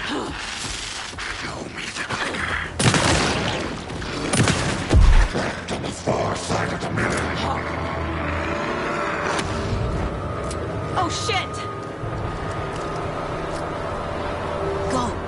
Show me the clicker. To the far side of the mirror. Oh shit! Go.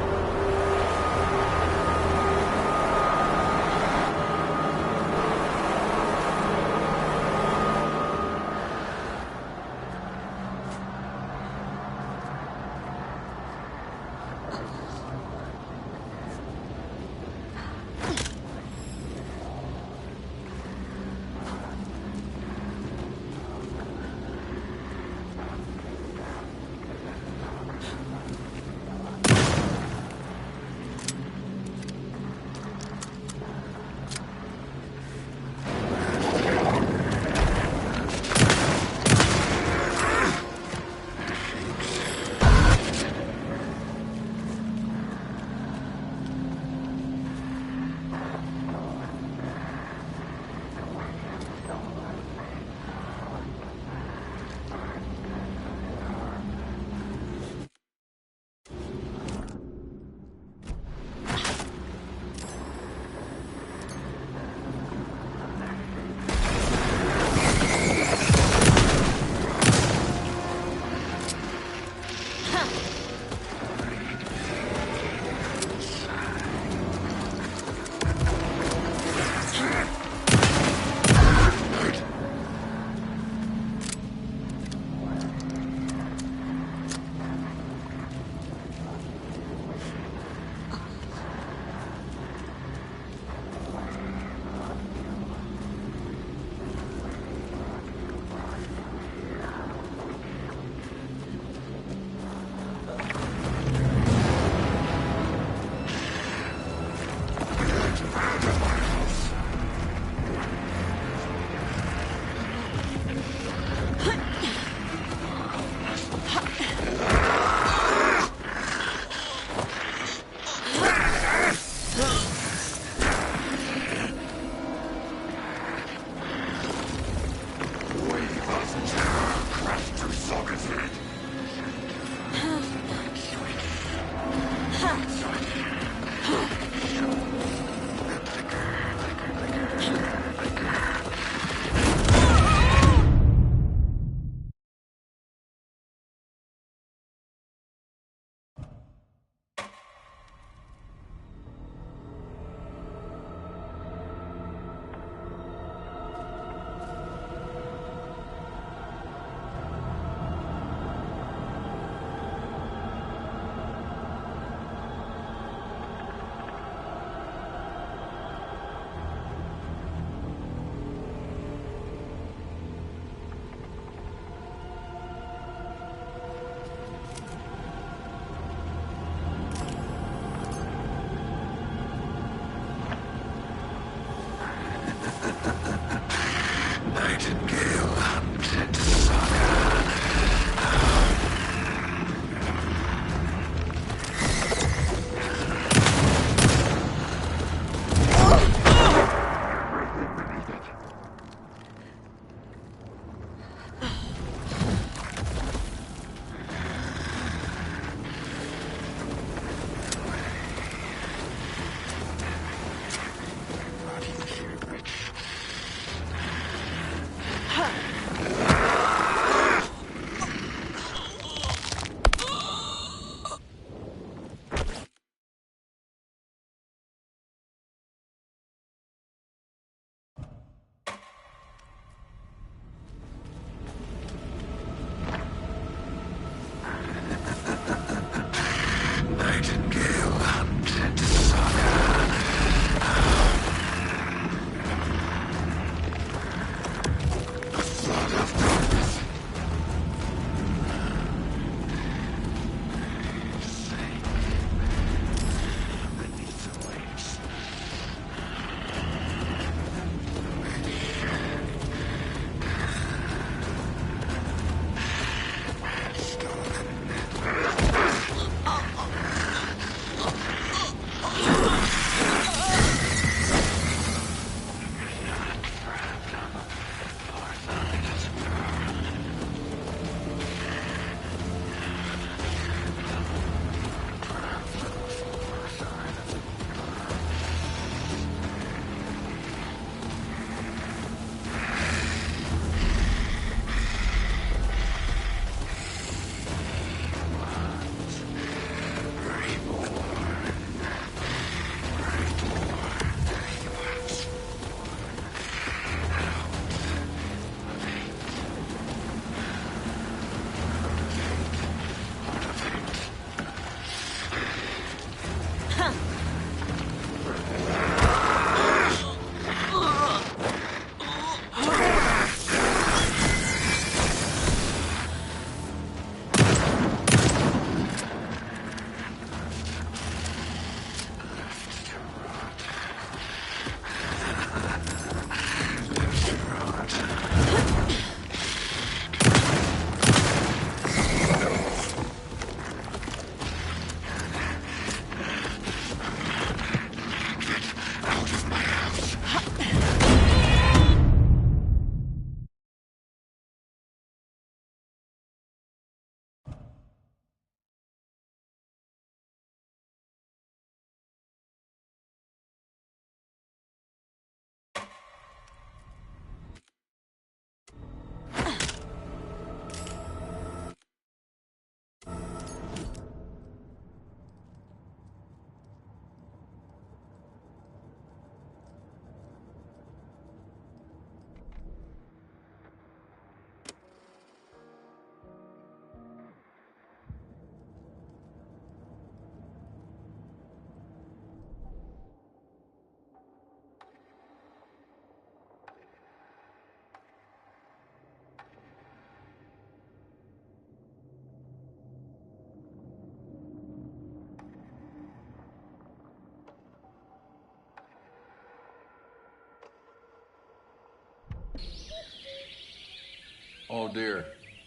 Oh dear,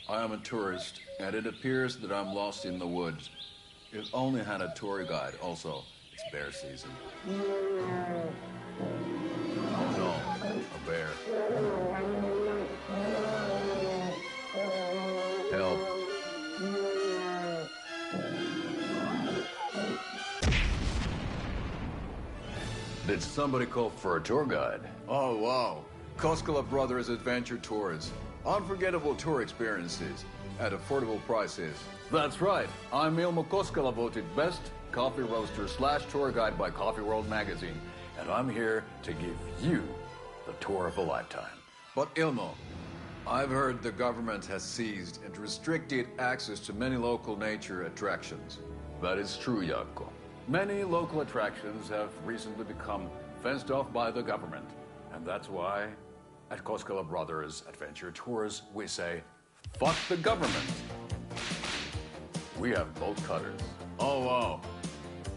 I am a tourist, and it appears that I'm lost in the woods. If only had a tour guide. Also, it's bear season. Oh no, a bear. Help. Did somebody call for a tour guide? Oh wow. Koskela Brothers Adventure Tours. Unforgettable tour experiences at affordable prices. That's right. I'm Ilmo Koskela, voted best coffee roaster / tour guide by Coffee World magazine. And I'm here to give you the tour of a lifetime. But Ilmo, I've heard the government has seized and restricted access to many local nature attractions. That is true, Jaakko. Many local attractions have recently become fenced off by the government. And that's why, at Koskela Brothers Adventure Tours, we say, fuck the government. We have bolt cutters. Oh, wow.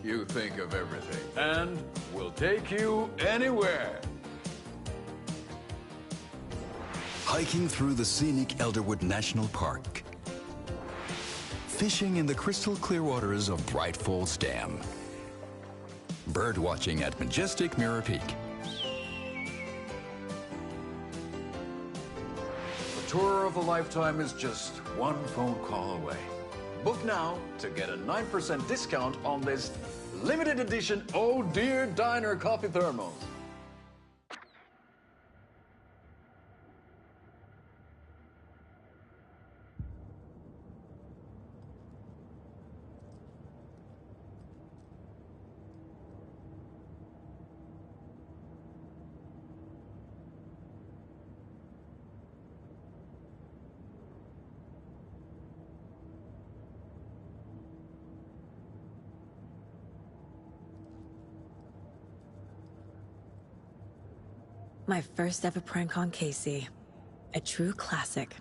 You think of everything. And we'll take you anywhere. Hiking through the scenic Elderwood National Park. Fishing in the crystal clear waters of Bright Falls Dam. Bird watching at majestic Mirror Peak. The tour of a lifetime is just one phone call away. Book now to get a 9% discount on this limited edition Oh Dear Diner coffee thermos. My first ever prank on Casey. A true classic.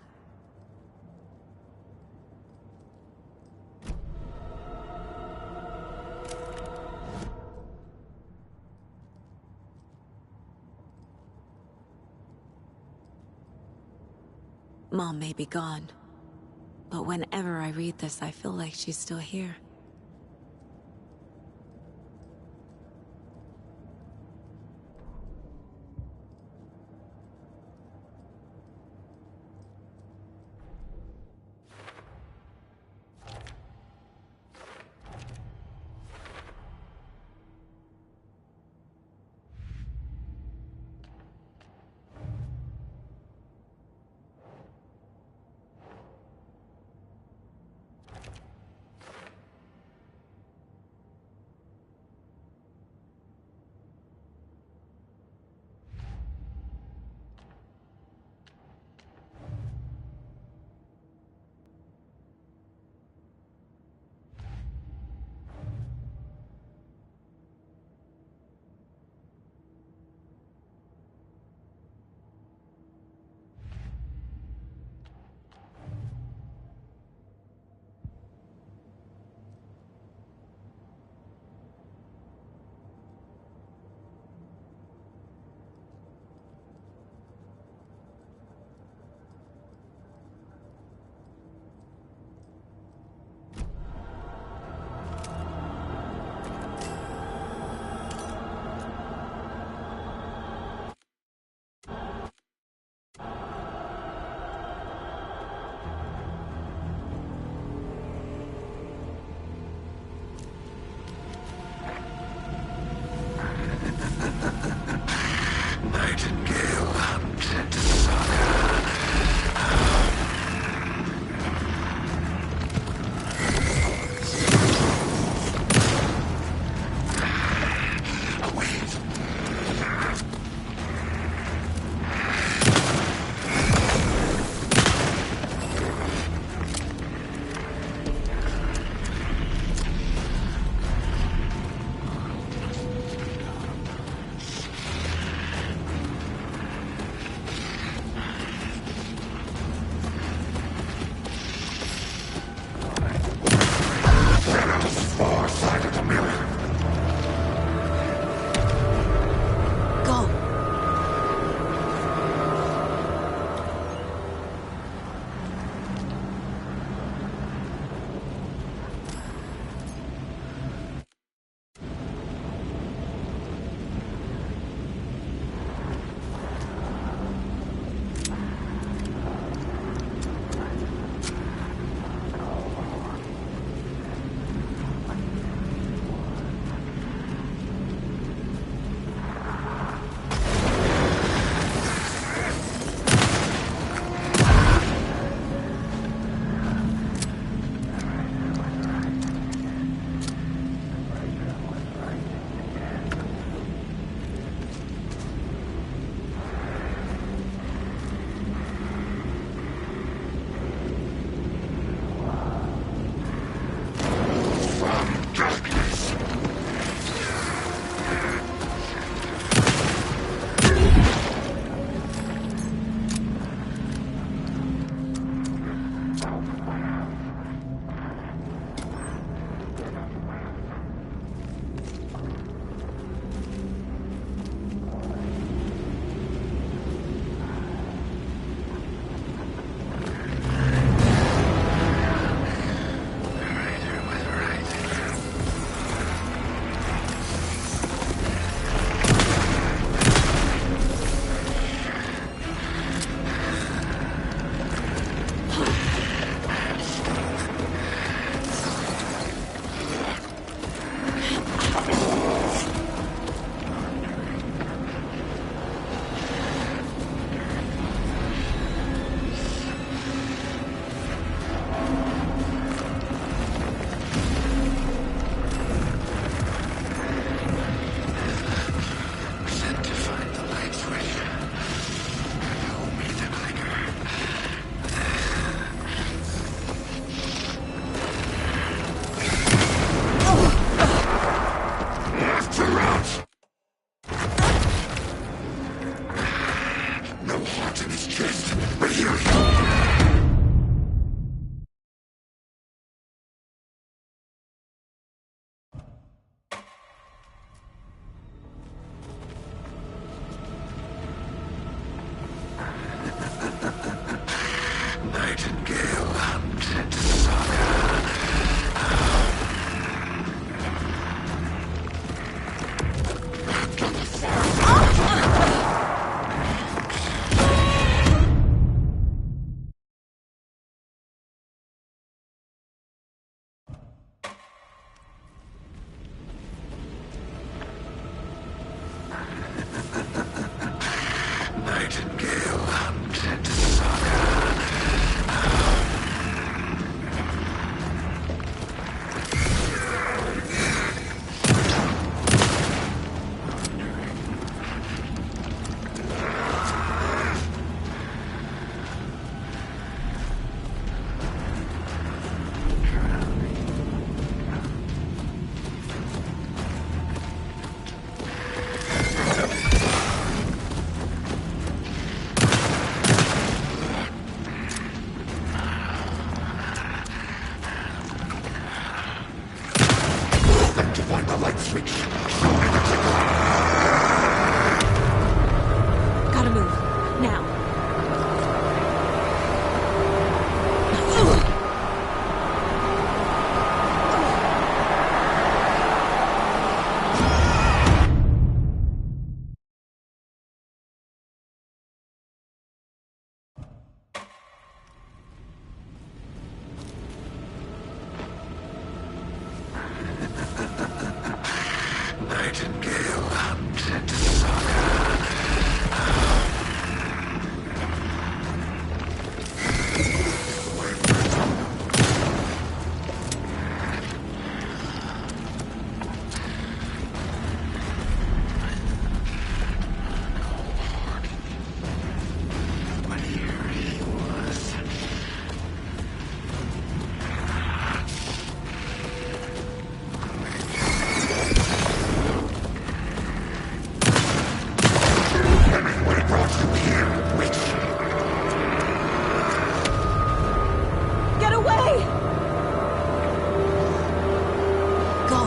Mom may be gone, but whenever I read this, I feel like she's still here. nothing to find the light switch. Gotta move. Now. Nightingale hunted Saga. But here he was. Hemingway brought you here, witch. Get away! Go.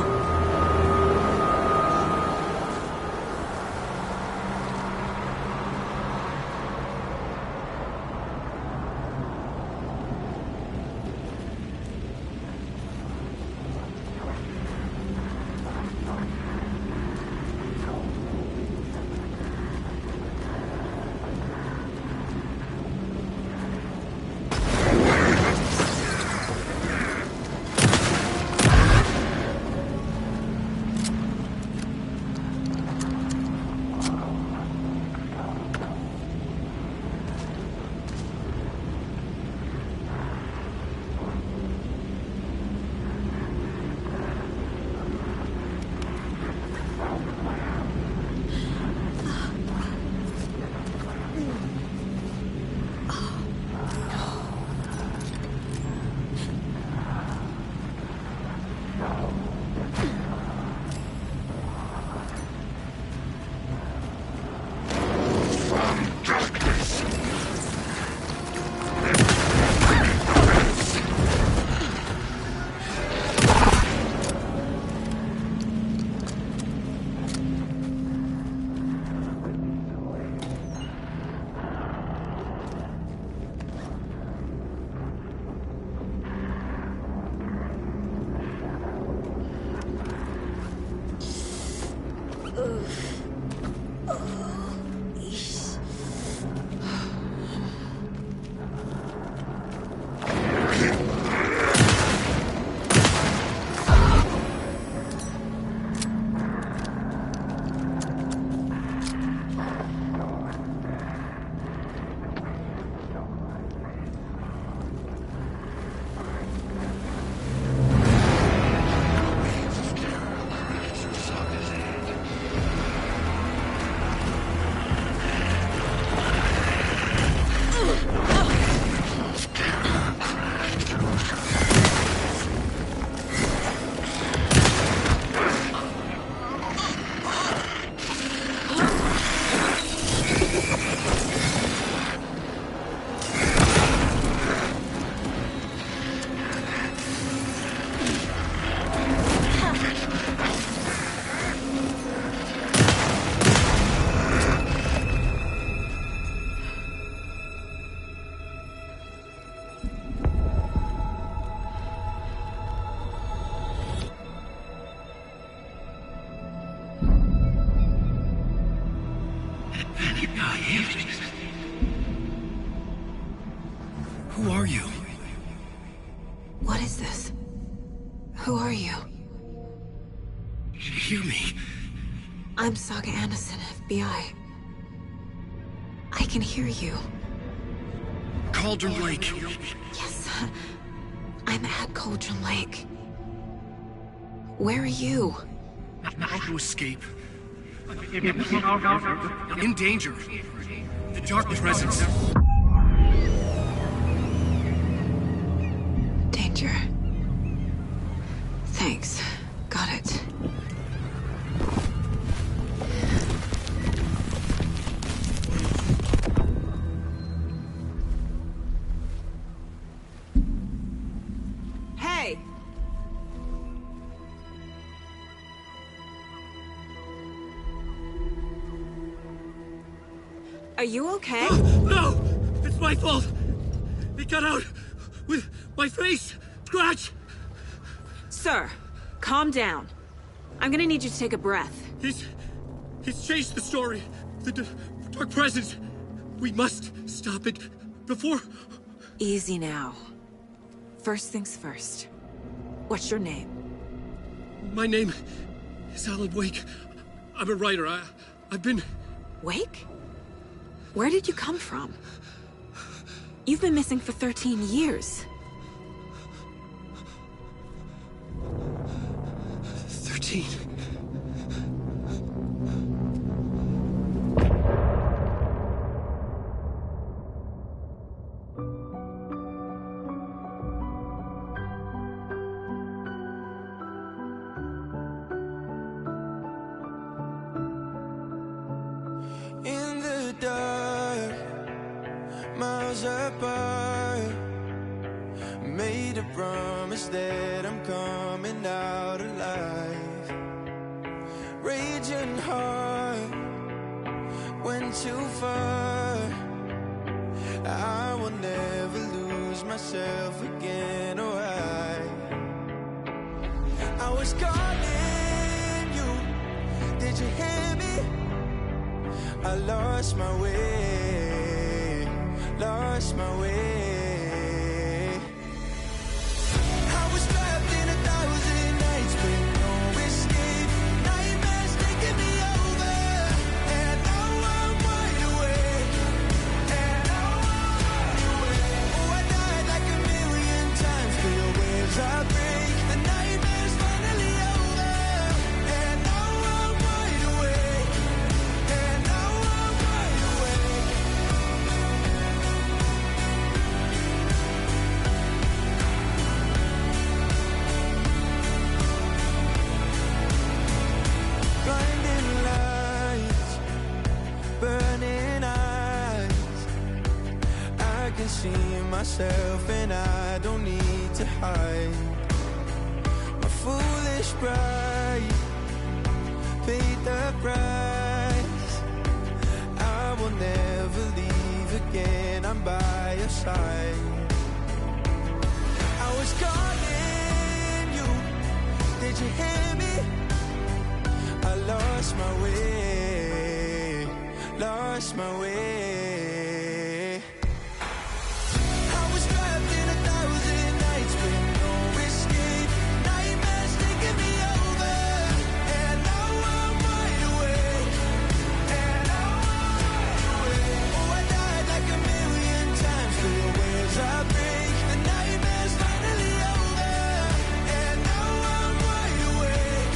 Who are you? What is this? Who are you? Hear me. I'm Saga Anderson, FBI. I can hear you. Cauldron Lake. Yes, I'm at Cauldron Lake. Where are you? How to escape. In danger. The dark presence. Danger. Thanks. Got it. Hey! Are you okay? No! It's my fault! It got out with my face! Scratch! Sir, calm down. I'm gonna need you to take a breath. He's changed the story. The Dark Presence. We must stop it before... Easy now. First things first. What's your name? My name is Alan Wake. I'm a writer. I've been... Wake? Where did you come from? You've been missing for 13 years. 13. In the dark, miles apart, made a promise that I'm coming out alive. Raging heart, went too far. I will never lose myself again, or I was calling you, did you hear me? I lost my way, lost my way. I was trapped in 1,000 nights with no escape. Nightmares taking me over, and now I'm wide awake. And now I'm wide awake. Oh, I died like 1,000,000 times for your waves I break. The nightmare's finally over, and now I'm wide awake. And now I'm wide awake. Blinding lights, burning eyes. I can see myself and I don't need to hide. My foolish pride paid the price. I will never leave again, I'm by your side. I was calling you, did you hear me? I lost my way, lost my way. I was trapped in 1,000 nights with no escape. Nightmares taking me over, and now I'm wide awake. And now I'm wide awake. Oh, I died like 1,000,000 times for your waves I break. The nightmare's finally over, and now I'm wide awake.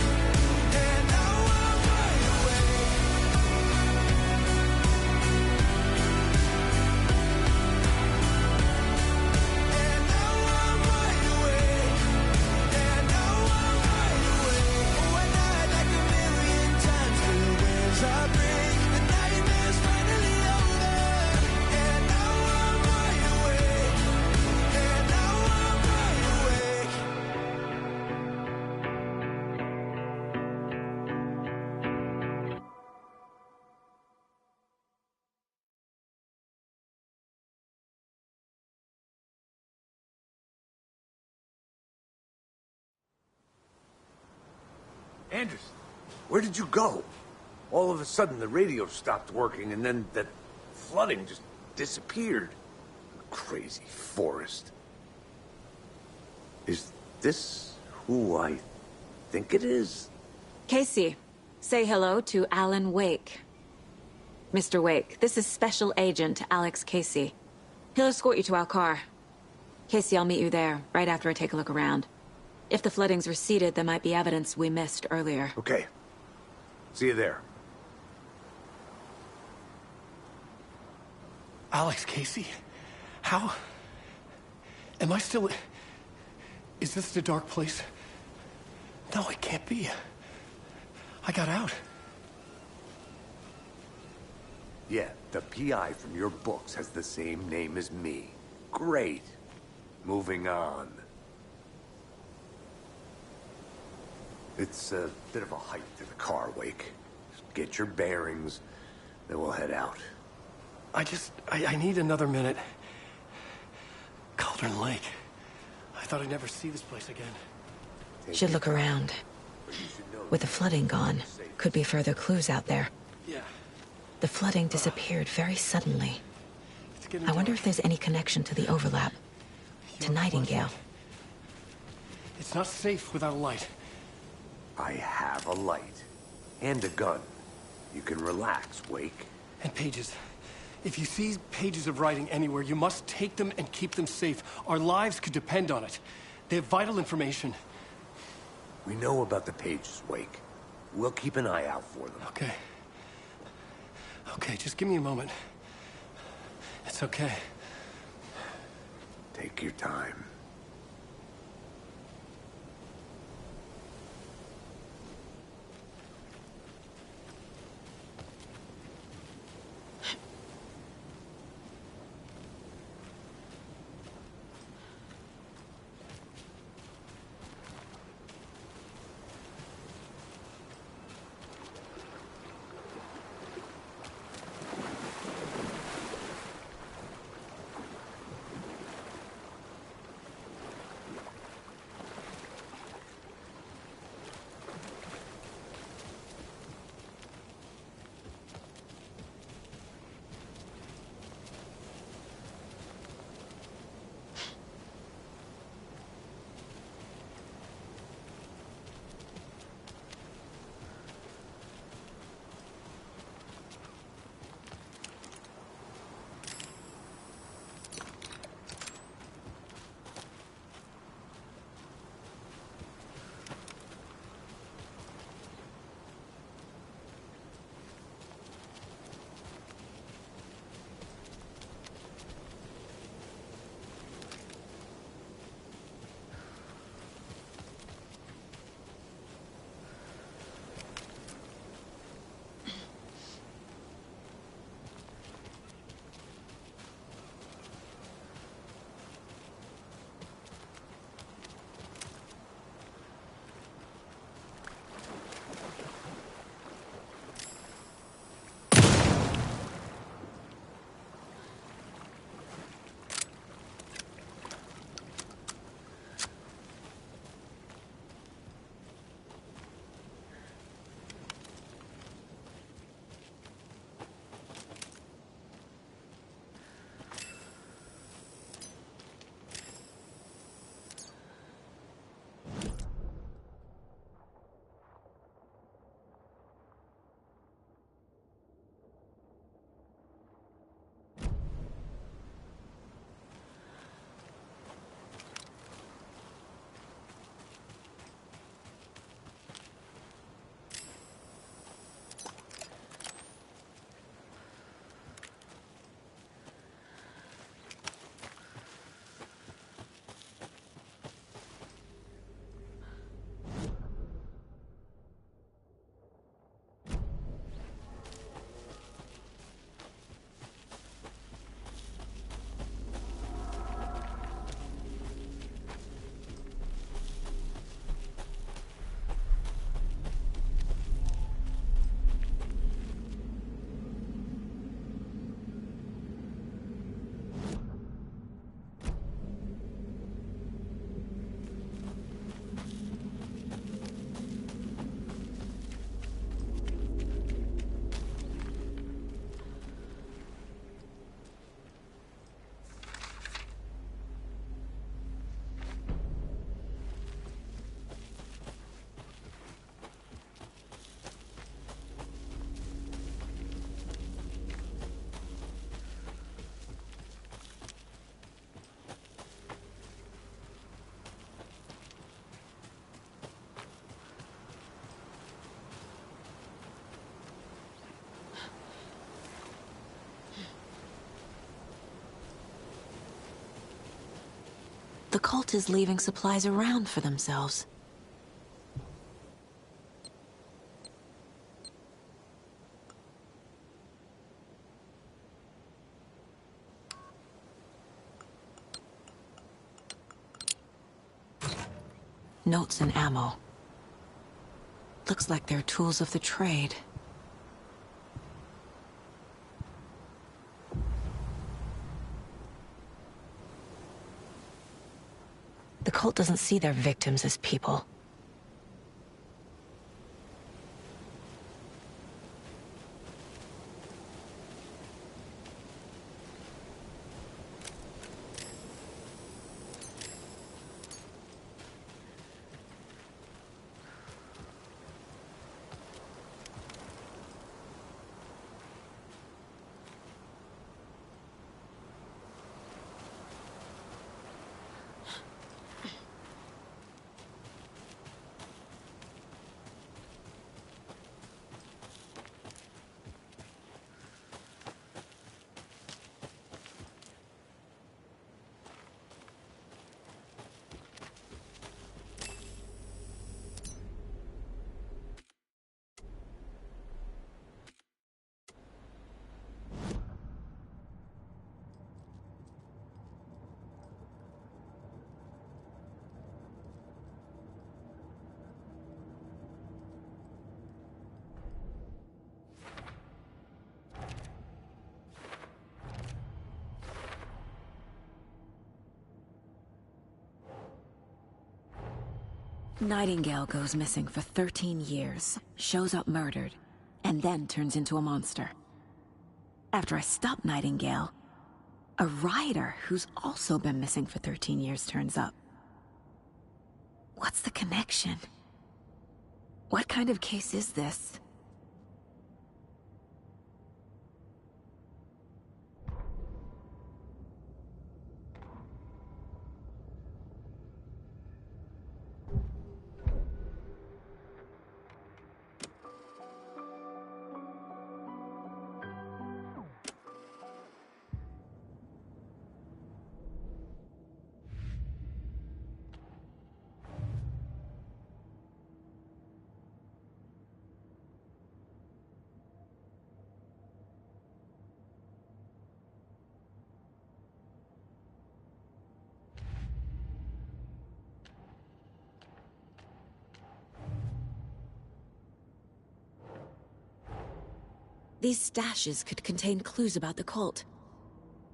And now I'm wide awake. And now I'm wide awake. And now I'm wide awake. Oh, I died like 1,000,000 times for the waves I break. The nightmare's finally over, and now I'm wide awake. And now I'm wide awake. Anders, where did you go? All of a sudden, the radio stopped working, and then that flooding just disappeared. Crazy forest. Is this who I think it is? Casey, say hello to Alan Wake. Mr. Wake, this is Special Agent Alex Casey. He'll escort you to our car. Casey, I'll meet you there, right after I take a look around. If the flooding's receded, there might be evidence we missed earlier. Okay. See you there. Alex Casey? How? Am I still... Is this the dark place? No, it can't be. I got out. Yeah, the PI from your books has the same name as me. Great. Moving on. It's a bit of a hike to the car, Wake. Just get your bearings, then we'll head out. I need another minute. Cauldron Lake. I thought I'd never see this place again. Should look around. With the flooding gone, could be further clues out there. Yeah. The flooding disappeared very suddenly. It's getting I wonder dark. if there's any connection to the overlap. To Nightingale. It's not safe without a light. I have a light. And a gun. You can relax, Wake. And pages. If you see pages of writing anywhere, you must take them and keep them safe. Our lives could depend on it. They have vital information. We know about the pages, Wake. We'll keep an eye out for them. Okay. Okay, just give me a moment. It's okay. Take your time. The cult is leaving supplies around for themselves. Notes and ammo. Looks like they're tools of the trade. cult doesn't see their victims as people. Nightingale goes missing for 13 years, shows up murdered, and then turns into a monster. After I stop Nightingale, a rider who's also been missing for 13 years turns up. What's the connection? What kind of case is this? These stashes could contain clues about the cult.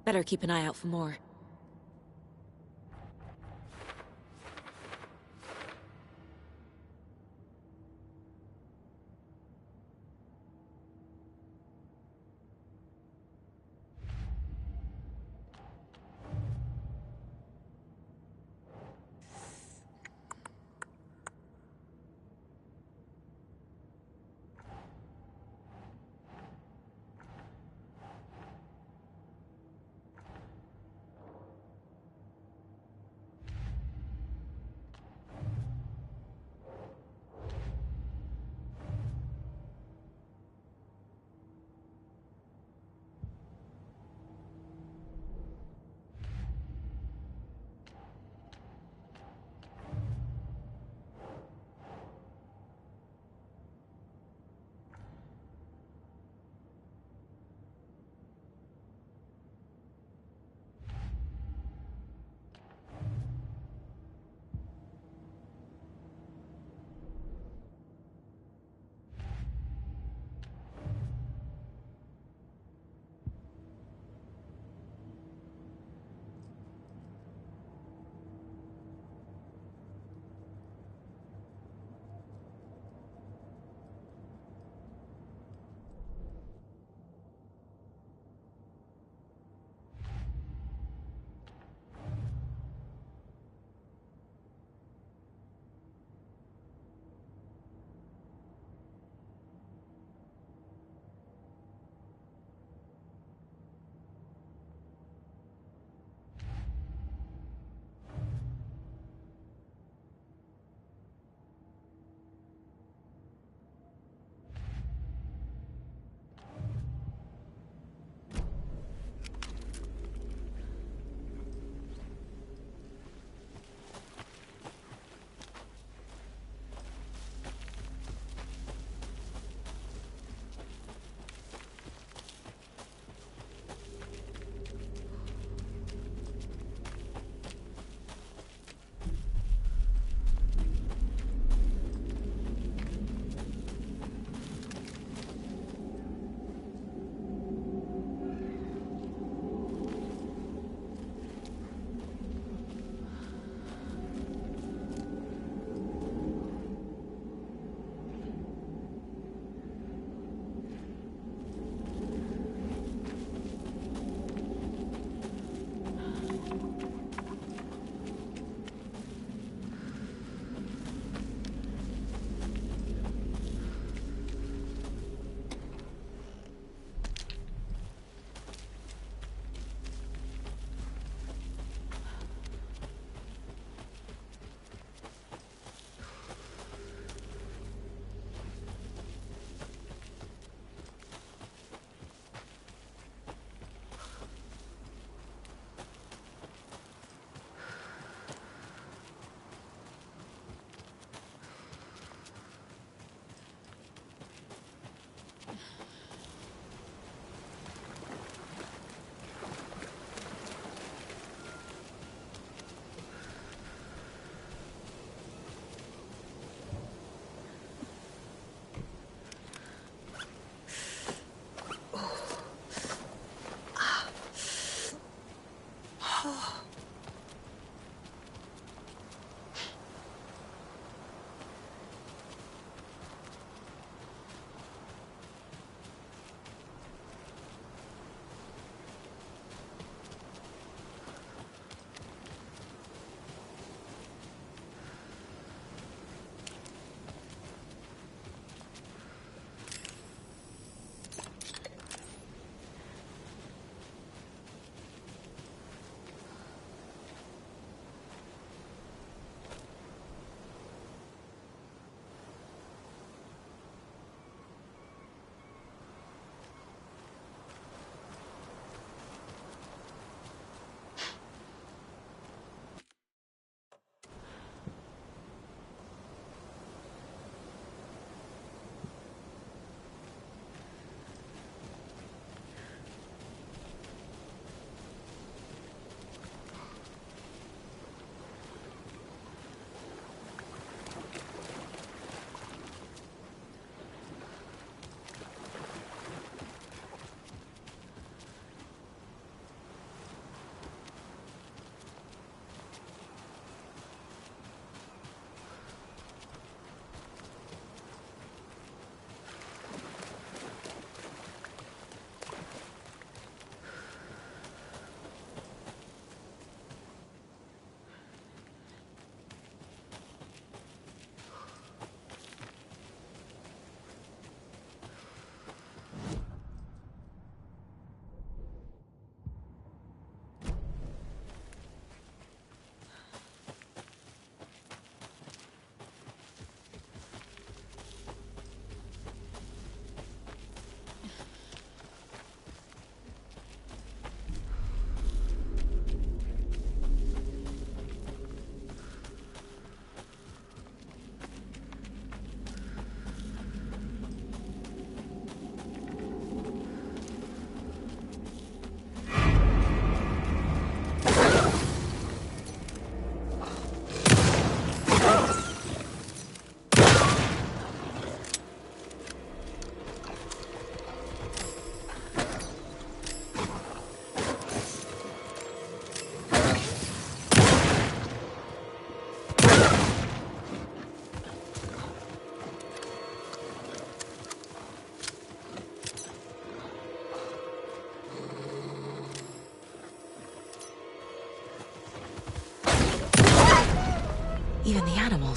Better keep an eye out for more.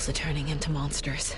animals are turning into monsters.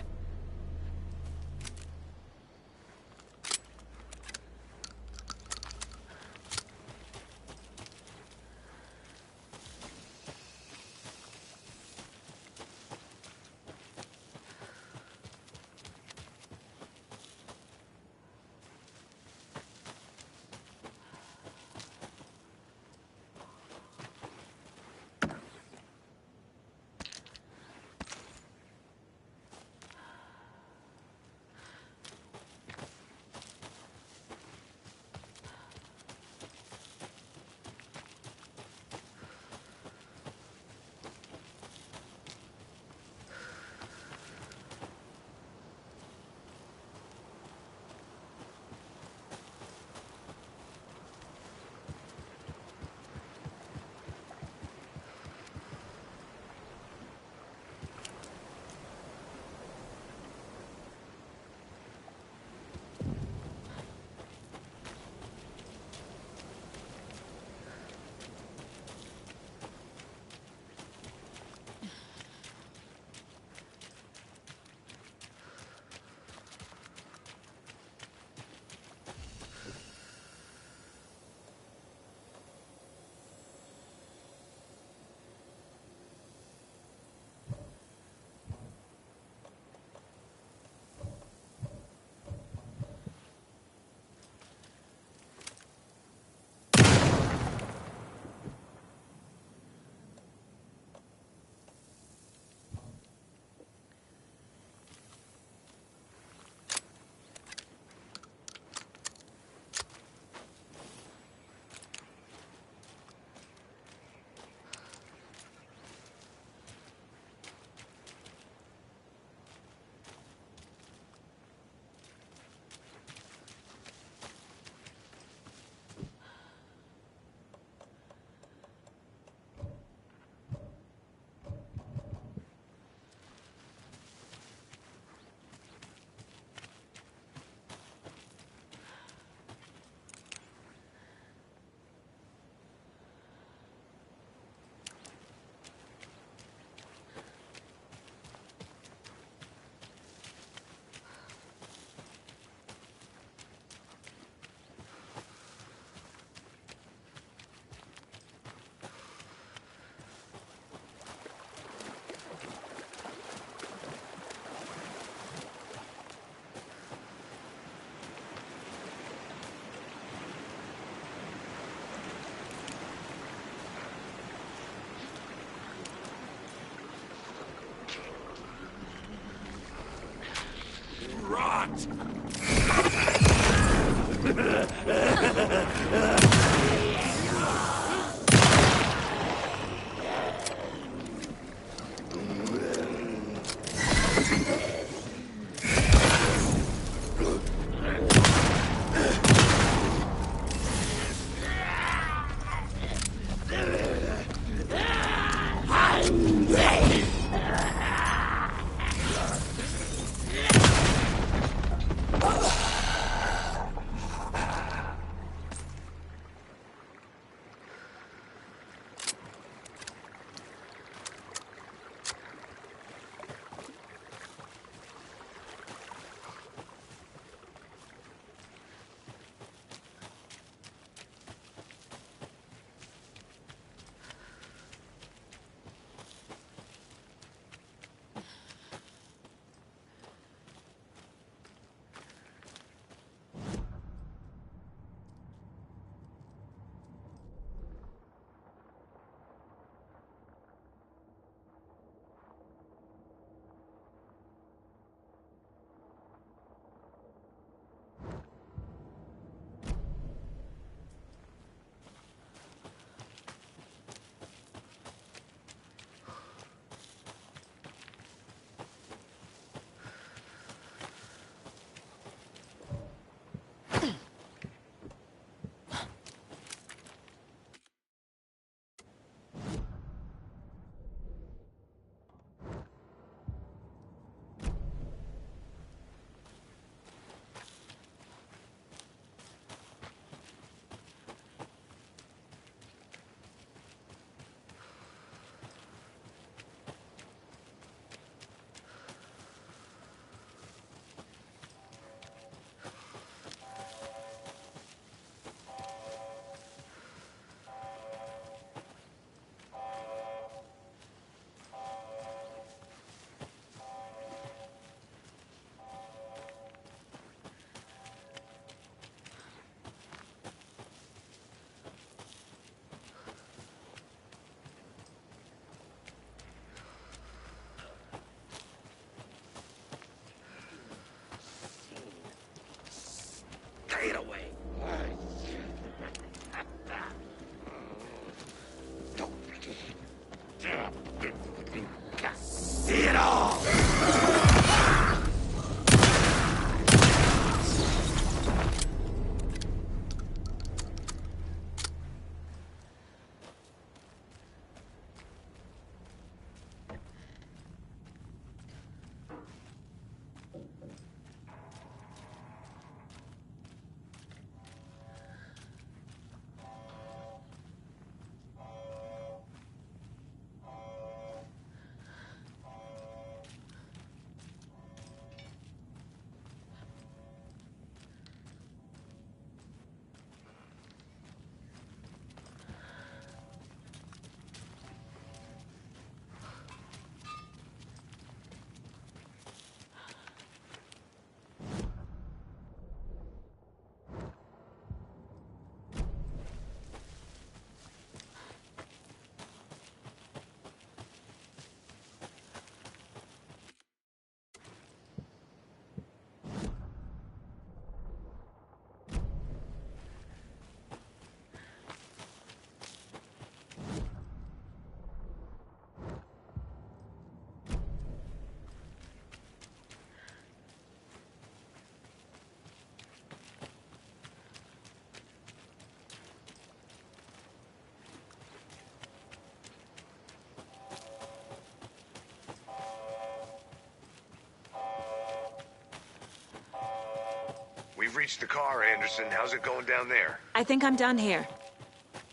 you've reached the car, Anderson. How's it going down there? I think I'm done here.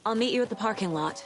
I'll meet you at the parking lot.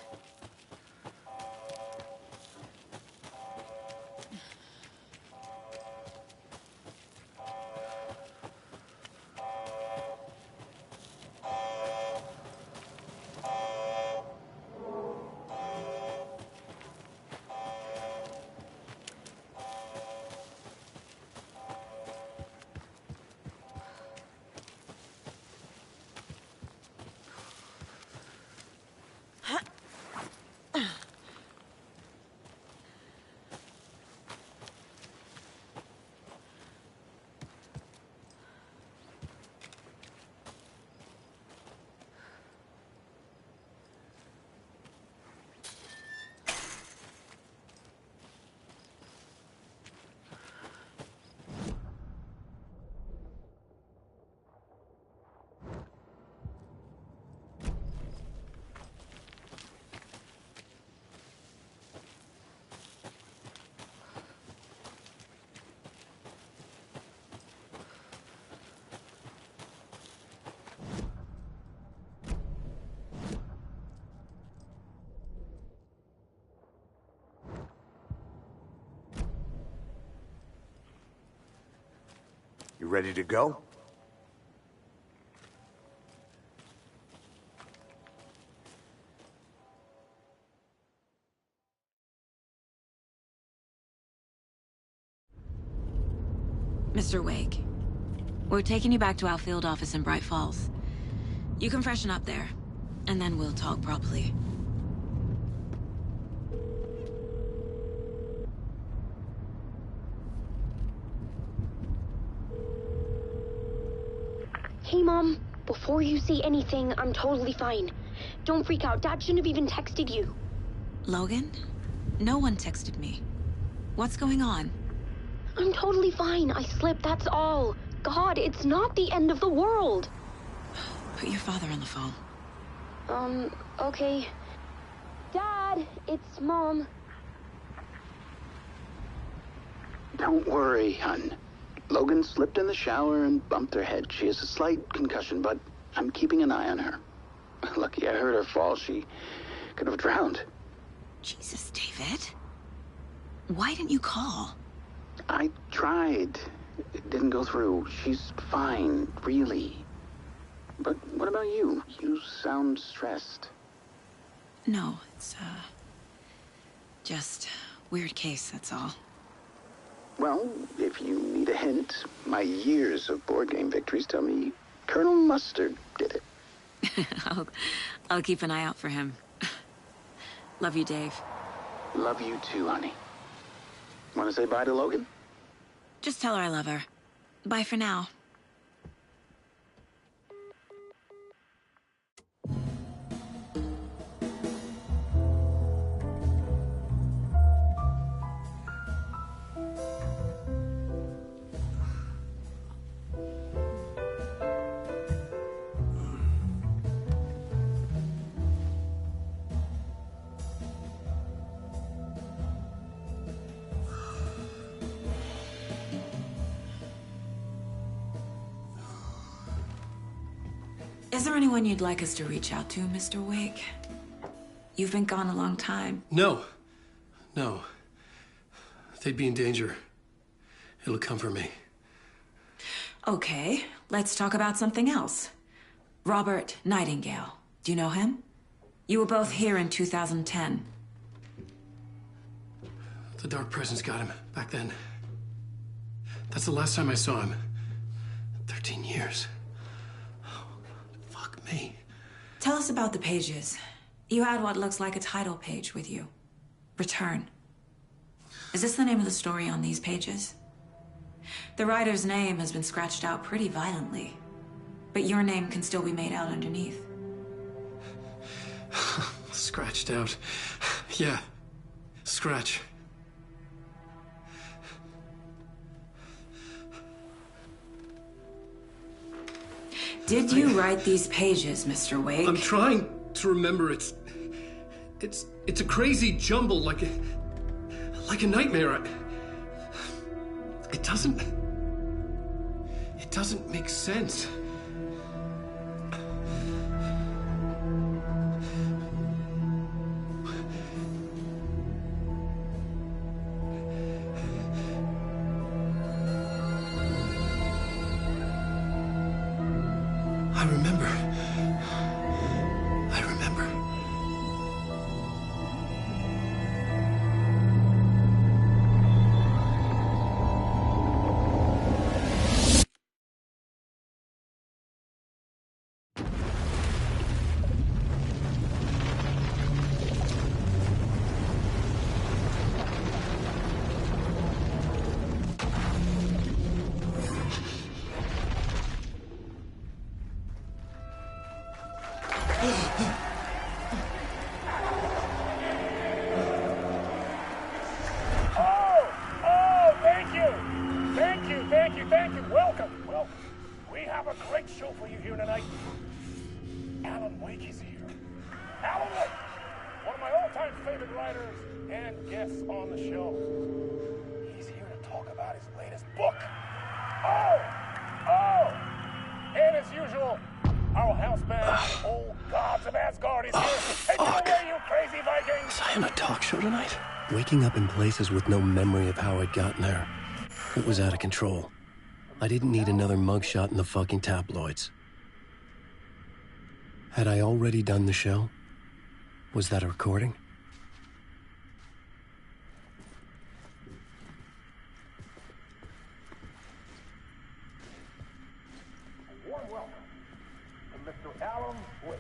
You ready to go? Mr. Wake, we're taking you back to our field office in Bright Falls. You can freshen up there, and then we'll talk properly. Hey, Mom. Before you say anything, I'm totally fine. Don't freak out. Dad shouldn't have even texted you. Logan? No one texted me. What's going on? I'm totally fine. I slipped, that's all. God, it's not the end of the world. Put your father on the phone. Okay. Dad, it's Mom. Don't worry, hon. Logan slipped in the shower and bumped her head. She has a slight concussion, but I'm keeping an eye on her. Lucky I heard her fall. She could have drowned. Jesus, David. Why didn't you call? I tried. It didn't go through. She's fine, really. But what about you? You sound stressed. No, it's, just weird case, that's all. Well, if you need a hint, my years of board game victories tell me Colonel Mustard did it. I'll keep an eye out for him. Love you, Dave. Love you too, honey. Want to say bye to Logan? Just tell her I love her. Bye for now. Is there anyone you'd like us to reach out to, Mr. Wake? You've been gone a long time. No. They'd be in danger. It'll come for me. Okay, let's talk about something else. Robert Nightingale. Do you know him? You were both here in 2010. The Dark Presence got him back then. That's the last time I saw him. 13 years. Oh, fuck me. Tell us about the pages. You had what looks like a title page with you. Return. Is this the name of the story on these pages? The writer's name has been scratched out pretty violently, but your name can still be made out underneath. Scratched out. Yeah. Scratch. Did you write these pages, Mr. Wake? I'm trying to remember. It's a crazy jumble, like a nightmare. It doesn't make sense. I remember. I remember. Waking up in places with no memory of how I'd gotten there. It was out of control. I didn't need another mugshot in the fucking tabloids. Had I already done the show? Was that a recording? A warm welcome to Mr. Alan Wake.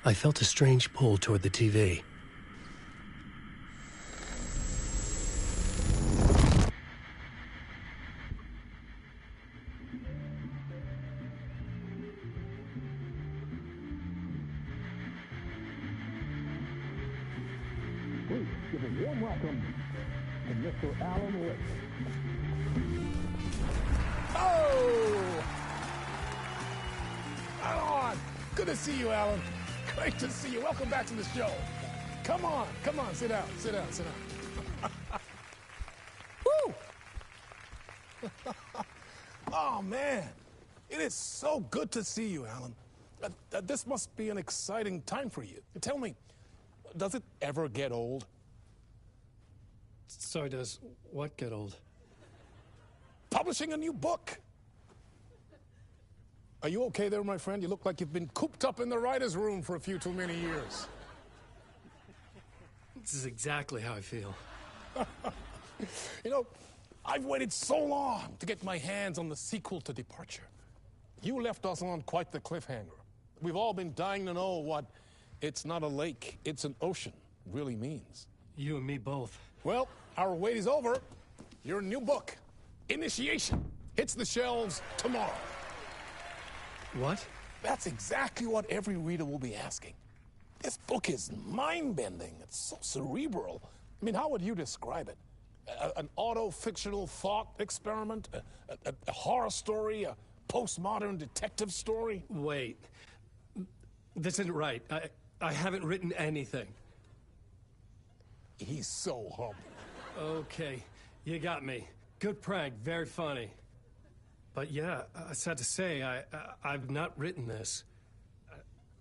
I felt a strange pull toward the TV. Please give a warm welcome to Mr. Alan Wake. Oh! Alan! Good to see you, Alan. Great to see you. Welcome back to the show. Come on, sit down. Woo! Oh, man. It is so good to see you, Alan. This must be an exciting time for you. Tell me, does it ever get old? Sorry, does what get old? Publishing a new book. Are you okay there, my friend? You look like you've been cooped up in the writer's room for a few too many years. This is exactly how I feel. You know, I've waited so long to get my hands on the sequel to Departure. You left us on quite the cliffhanger. We've all been dying to know what "it's not a lake, it's an ocean" really means. You and me both. Well, our wait is over. Your new book, Initiation, hits the shelves tomorrow. What? That's exactly what every reader will be asking. This book is mind-bending. It's so cerebral. I mean, how would you describe it? An auto-fictional thought experiment? A horror story? A postmodern detective story? Wait. This isn't right. I haven't written anything. He's so humble. Okay, you got me. Good prank, very funny. But yeah, sad to say, I've not written this.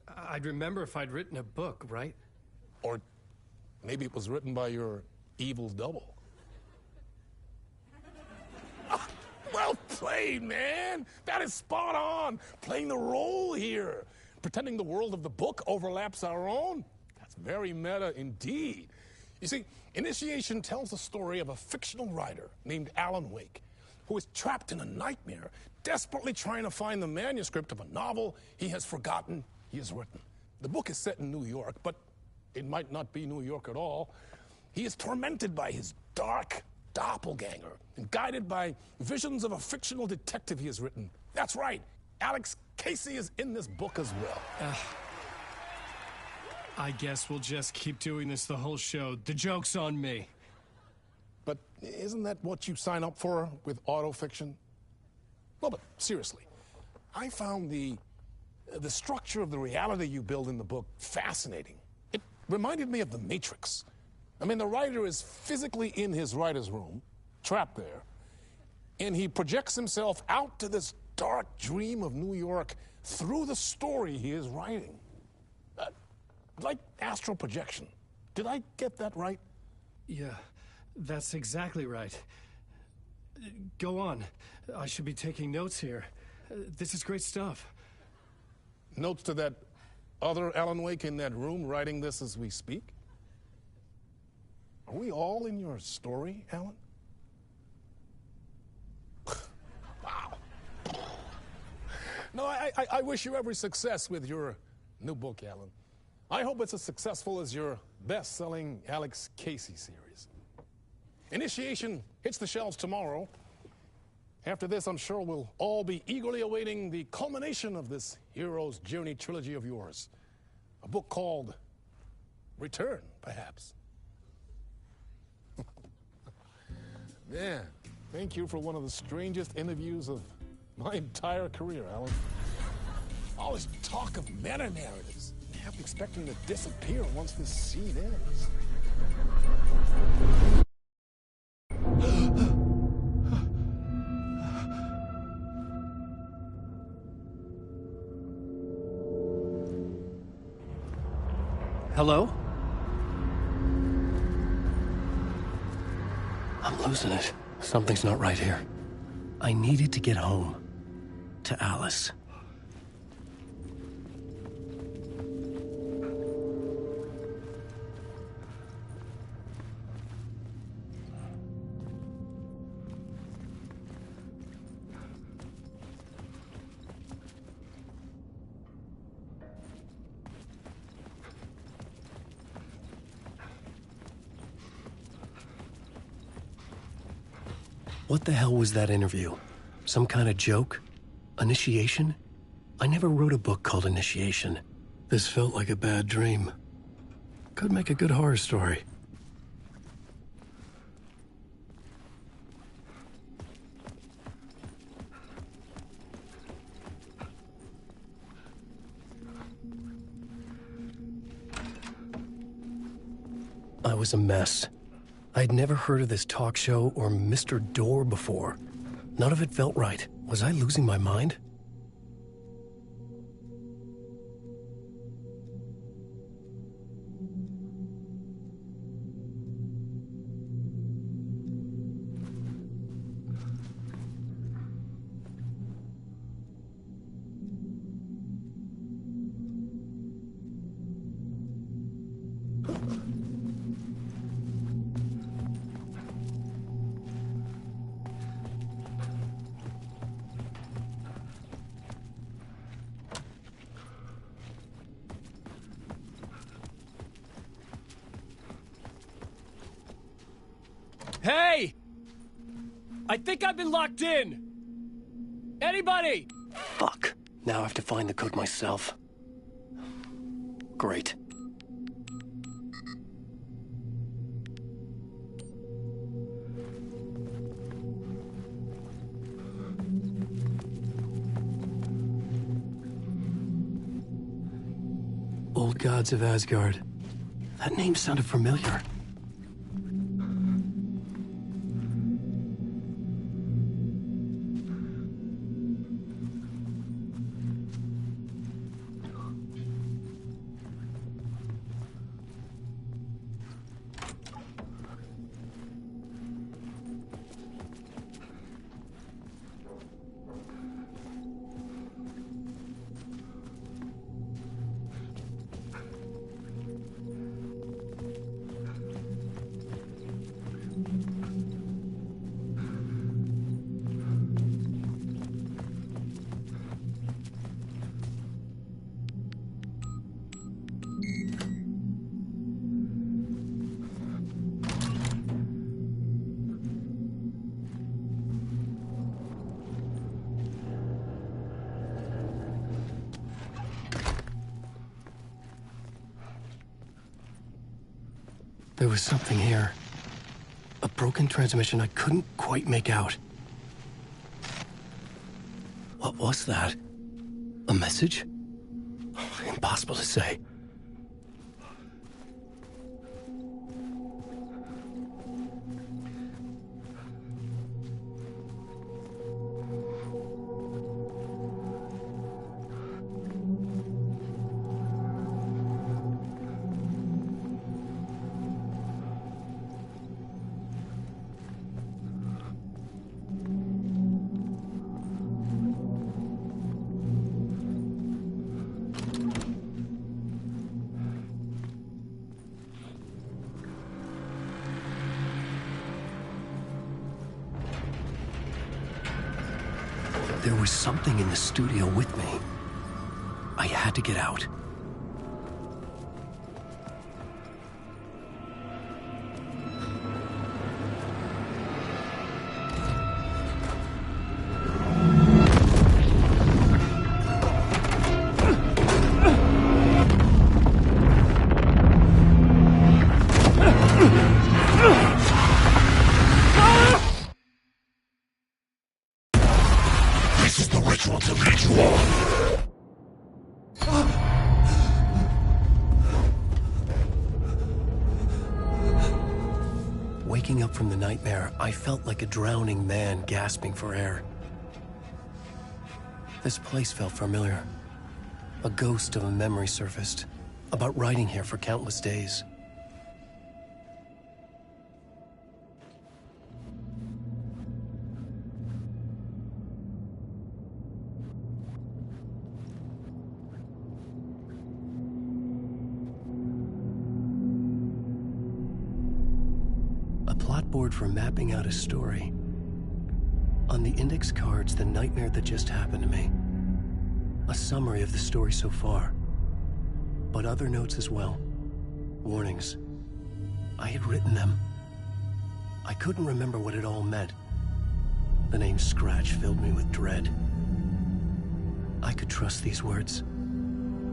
I'd remember if I'd written a book, right? Or maybe it was written by your evil double. Well played, man! That is spot on! Playing the role here. Pretending the world of the book overlaps our own. That's very meta indeed. You see, Initiation tells the story of a fictional writer named Alan Wake, who is trapped in a nightmare, desperately trying to find the manuscript of a novel he has forgotten he has written. The book is set in New York, but it might not be New York at all. He is tormented by his dark doppelganger and guided by visions of a fictional detective he has written. That's right, Alex Casey is in this book as well. I guess we'll just keep doing this the whole show. The joke's on me. But isn't that what you sign up for with autofiction? Well, but seriously, I found the structure of the reality you build in the book fascinating. It reminded me of The Matrix. I mean, the writer is physically in his writer's room, trapped there, and he projects himself out to this dark dream of New York through the story he is writing. Like astral projection. Did I get that right? Yeah. That's exactly right. Go on. I should be taking notes here. This is great stuff. Notes to that other Alan Wake in that room writing this as we speak? Are we all in your story, Alan? Wow. No, I wish you every success with your new book, Alan. I hope it's as successful as your best-selling Alex Casey series. Initiation hits the shelves tomorrow. After this, I'm sure we'll all be eagerly awaiting the culmination of this hero's journey trilogy of yours. A book called Return, perhaps. Man, thank you for one of the strangest interviews of my entire career, Alan. All this talk of meta-narratives. I have to expect them to disappear once this scene ends. Hello? I'm losing it. Something's not right here. I needed to get home. To Alice. What the hell was that interview? Some kind of joke? Initiation? I never wrote a book called Initiation. This felt like a bad dream. Could make a good horror story. I was a mess. I'd never heard of this talk show or Mr. Door before. None of it felt right. Was I losing my mind? Hey! I think I've been locked in! Anybody? Fuck. Now I have to find the code myself. Great. Old Gods of Asgard. That name sounded familiar. There was something here. A broken transmission I couldn't quite make out. What was that? A message? Impossible to say. There was something in the studio with me. I had to get out. Waking up from the nightmare, I felt like a drowning man gasping for air. This place felt familiar. A ghost of a memory surfaced, about riding here for countless days. Board for mapping out a story. On the index cards, the nightmare that just happened to me. A summary of the story so far. But other notes as well. Warnings. I had written them. I couldn't remember what it all meant. The name Scratch filled me with dread. I could trust these words.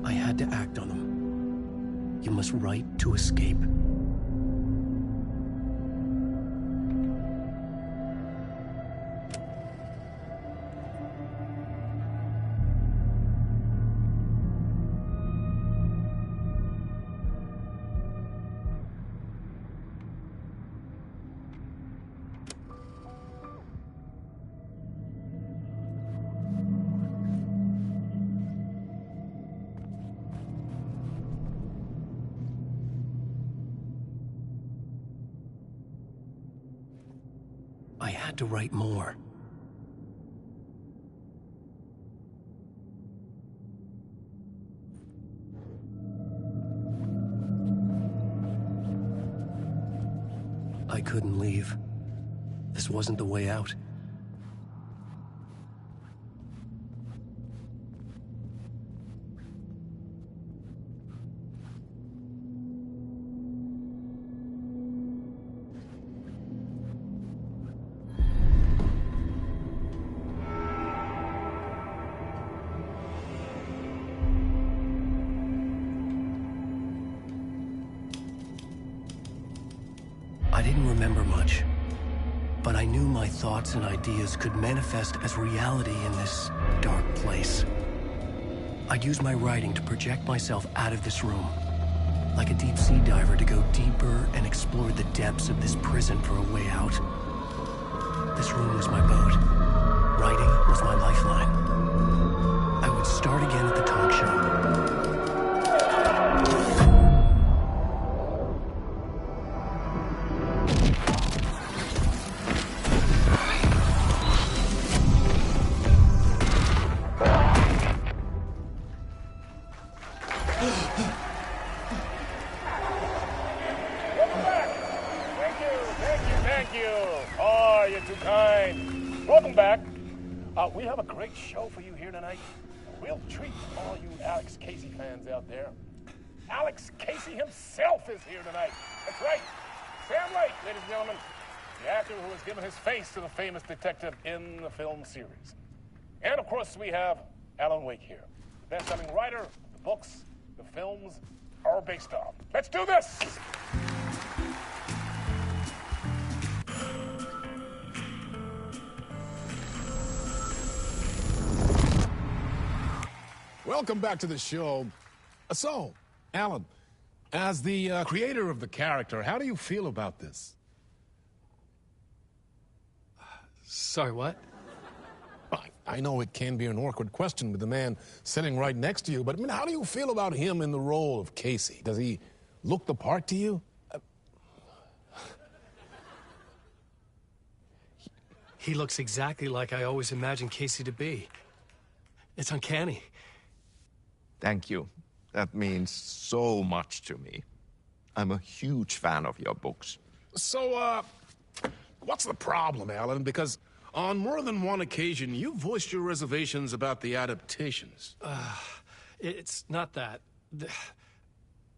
I had to act on them. You must write to escape. I had to write more. I couldn't leave. This wasn't the way out. I didn't remember much, but I knew my thoughts and ideas could manifest as reality in this dark place. I'd use my writing to project myself out of this room, like a deep-sea diver to go deeper and explore the depths of this prison for a way out. This room was my boat. Writing was my lifeline. I would start again at the talk show. We have a great show for you here tonight. A real treat for all you Alex Casey fans out there. Alex Casey himself is here tonight. That's right. Sam Lake, ladies and gentlemen. The actor who has given his face to the famous detective in the film series. And, of course, we have Alan Wake here. The best-selling writer, the books, the films are based on. Let's do this! Welcome back to the show. So, Alan, as the creator of the character, how do you feel about this? Sorry, what? I know it can be an awkward question with the man sitting right next to you, but I mean, how do you feel about him in the role of Casey? Does he look the part to you? He looks exactly like I always imagined Casey to be. It's uncanny. Thank you. That means so much to me. I'm a huge fan of your books. So, what's the problem, Alan? Because On more than one occasion, you voiced your reservations about the adaptations. It's not that.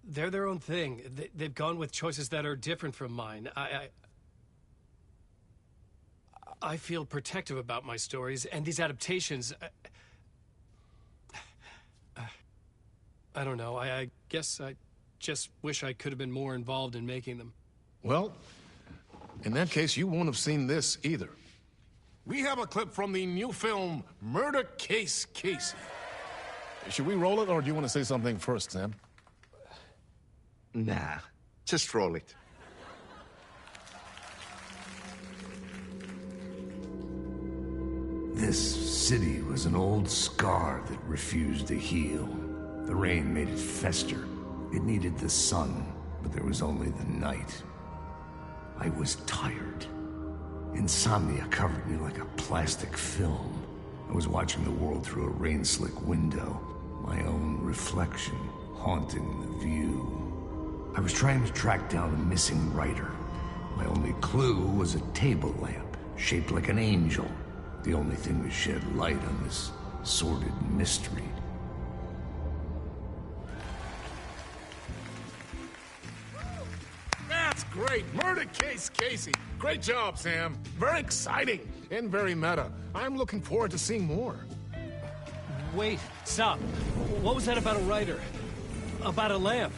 They're their own thing. They've gone with choices that are different from mine. I feel protective about my stories, and these adaptations... I don't know. I guess I just wish I could have been more involved in making them. Well, in that case, you won't have seen this either. We have a clip from the new film, Murder Case Casey. Should we roll it, or do you want to say something first, Sam? Nah, just roll it. This city was an old scar that refused to heal. The rain made it fester. It needed the sun, but there was only the night. I was tired. Insomnia covered me like a plastic film. I was watching the world through a rain-slick window, my own reflection haunting the view. I was trying to track down a missing writer. My only clue was a table lamp, shaped like an angel. The only thing to shed light on this sordid mystery. That's great! Murder Case Casey! Great job, Sam. Very exciting and very meta. I'm looking forward to seeing more. Wait, stop. What was that about a writer? About a lamp?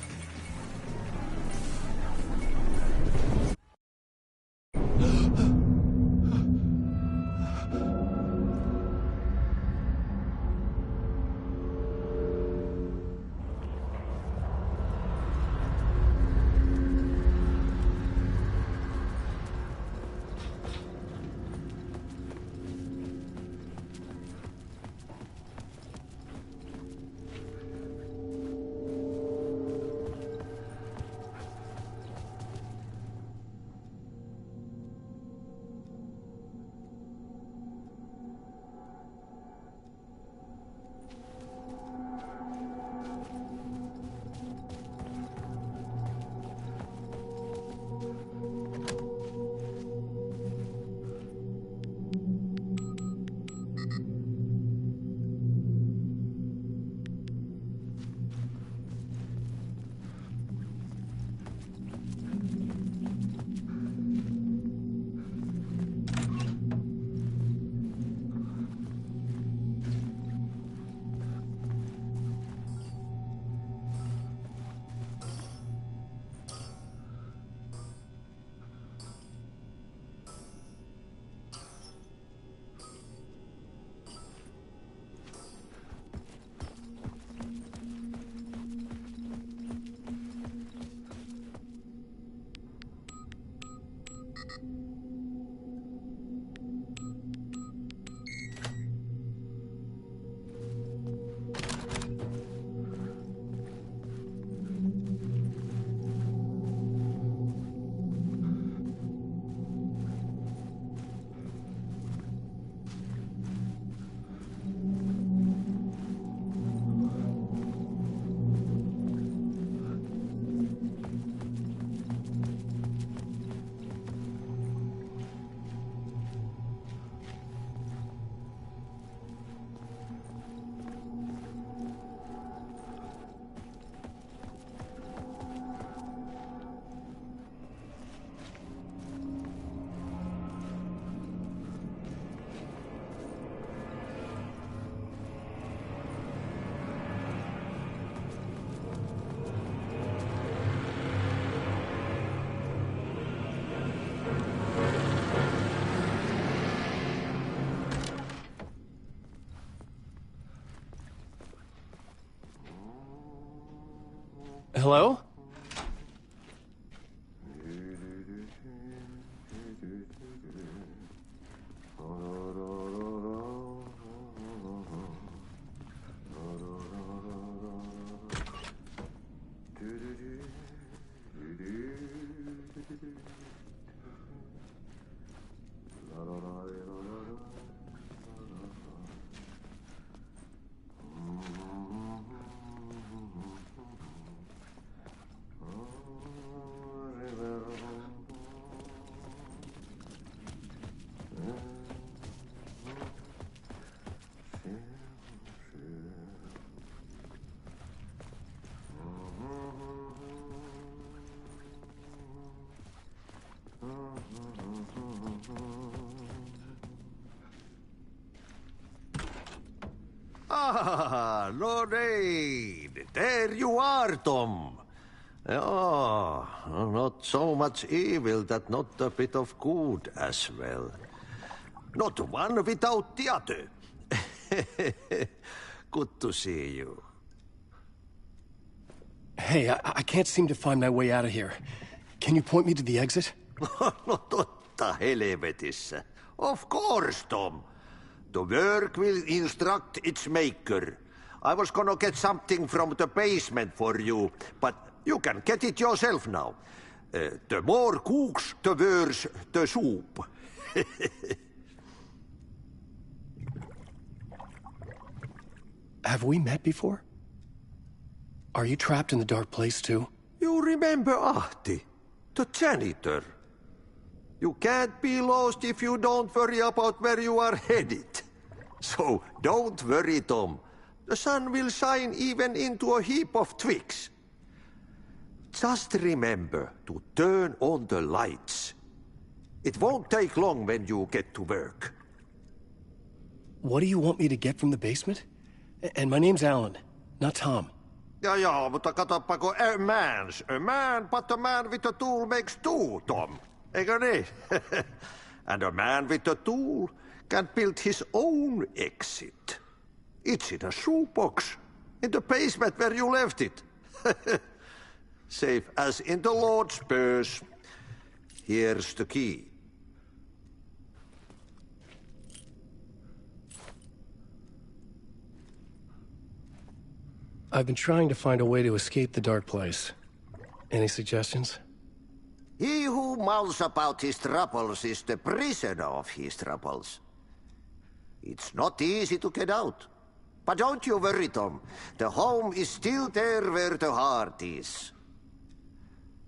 Hello? Ah, Lorraine! There you are, Tom. Oh, not so much evil that not a bit of good as well. Not one without the other. Good to see you. Hey, I can't seem to find my way out of here. Can you point me to the exit? No totta helvetissä. Of course, Tom. The work will instruct its maker. I was gonna get something from the basement for you, but you can get it yourself now. The more cooks, the worse the soup. Have we met before? Are you trapped in the dark place too? You remember Ahti, the janitor. You can't be lost if you don't worry about where you are headed. So don't worry, Tom. The sun will shine even into a heap of twigs. Just remember to turn on the lights. It won't take long when you get to work. What do you want me to get from the basement? And my name's Alan, not Tom. Ja, mutta katsoppa, a man, but a man with a tool makes two, Tom. Eikö niin? And a man with a tool can build his own exit. It's in a shoebox, in the basement where you left it. Safe as in the Lord's purse. Here's the key. I've been trying to find a way to escape the dark place. Any suggestions? He who mouths about his troubles is the prisoner of his troubles. It's not easy to get out. But don't you worry, Tom. The home is still there where the heart is.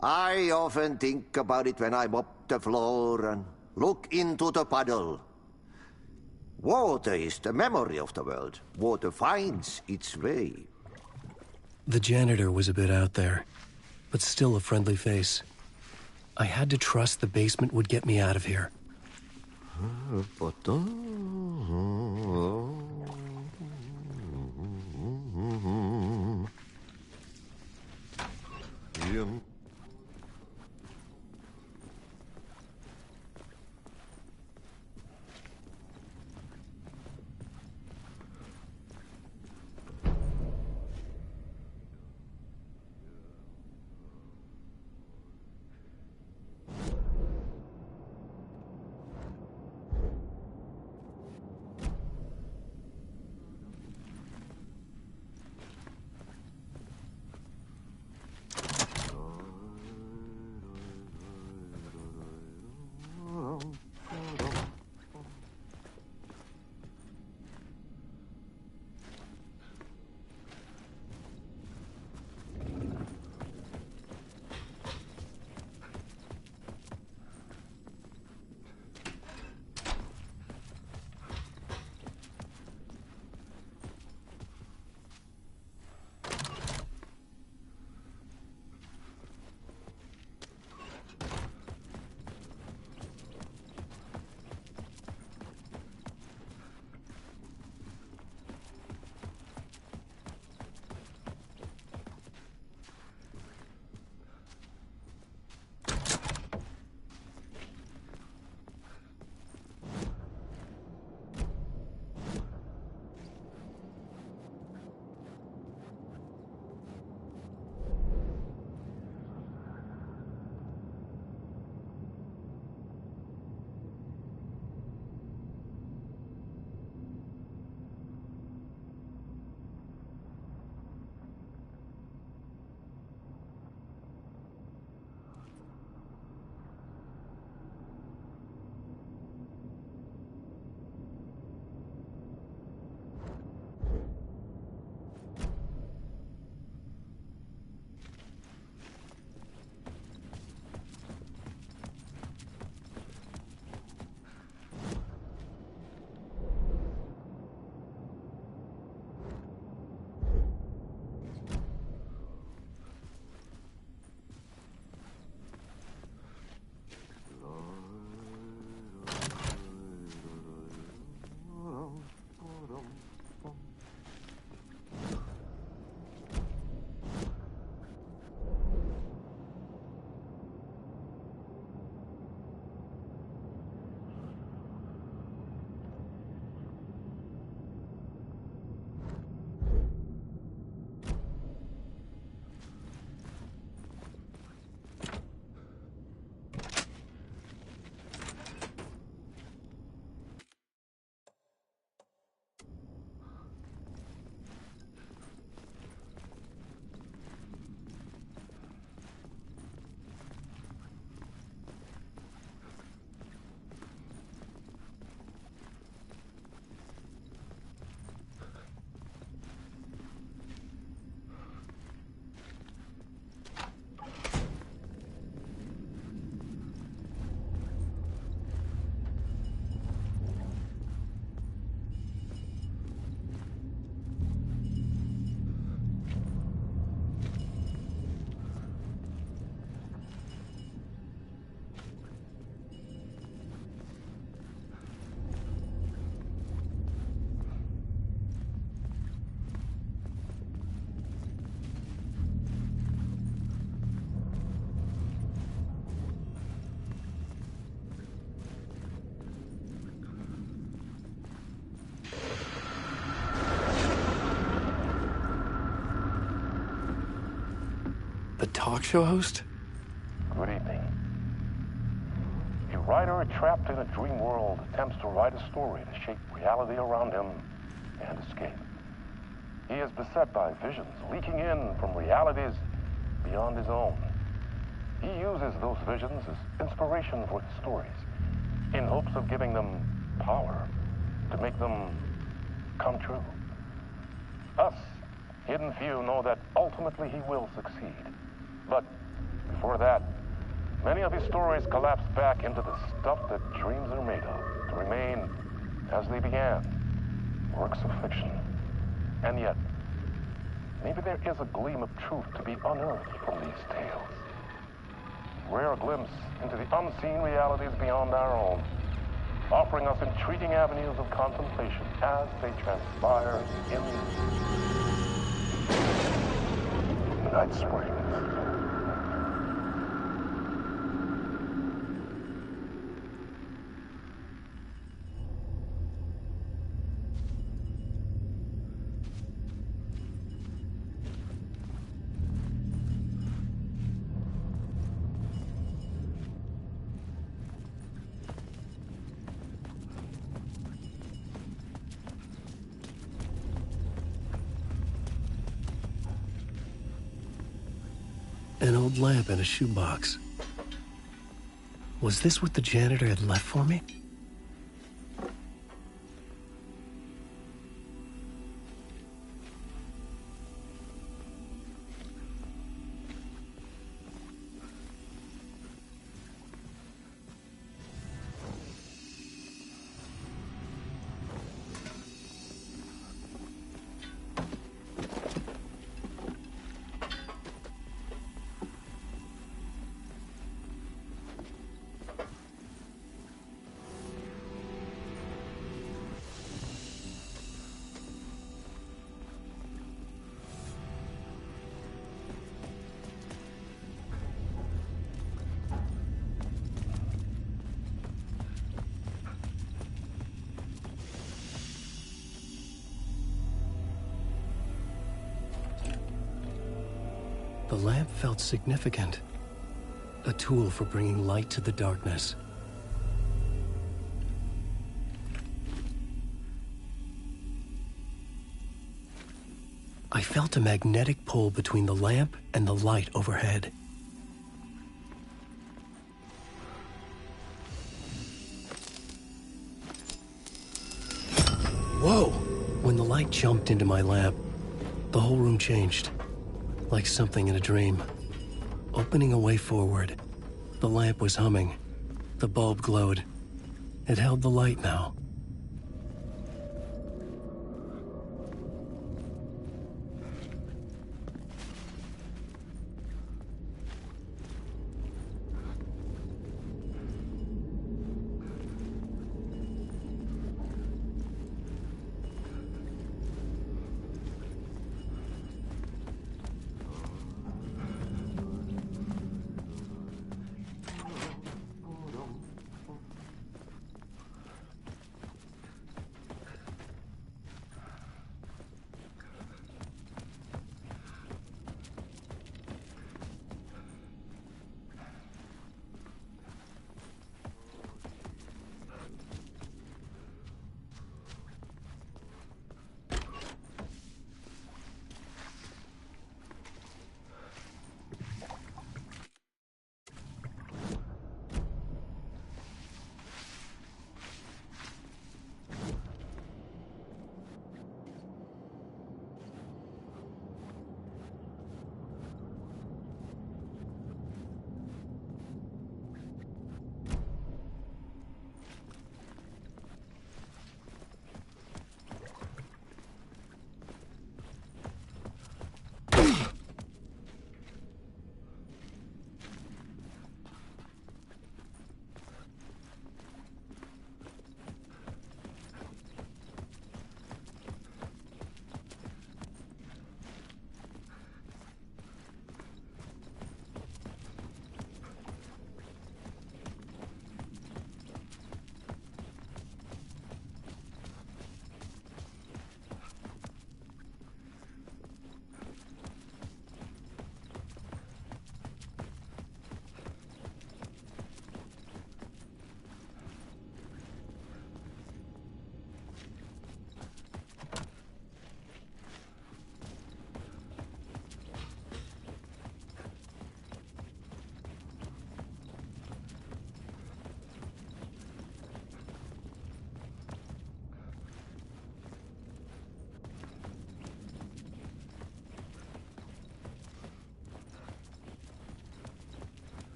I often think about it when I mop the floor and look into the puddle. Water is the memory of the world. Water finds its way. The janitor was a bit out there, but still a friendly face. I had to trust the basement would get me out of here. talk show host? Good evening. A writer trapped in a dream world attempts to write a story to shape reality around him and escape. He is beset by visions leaking in from realities beyond his own. He uses those visions as inspiration for his stories, in hopes of giving them power to make them come true. Us, hidden few, know that ultimately he will succeed. But before that, many of his stories collapse back into the stuff that dreams are made of, to remain as they began, works of fiction. And yet, maybe there is a gleam of truth to be unearthed from these tales. Rare glimpse into the unseen realities beyond our own, offering us intriguing avenues of contemplation as they transpire in Night Springs. An old lamp in a shoebox. Was this what the janitor had left for me? The lamp felt significant. A tool for bringing light to the darkness. I felt a magnetic pull between the lamp and the light overhead. Whoa! When the light jumped into my lamp, the whole room changed. Like something in a dream. Opening a way forward. The lamp was humming. The bulb glowed. It held the light now.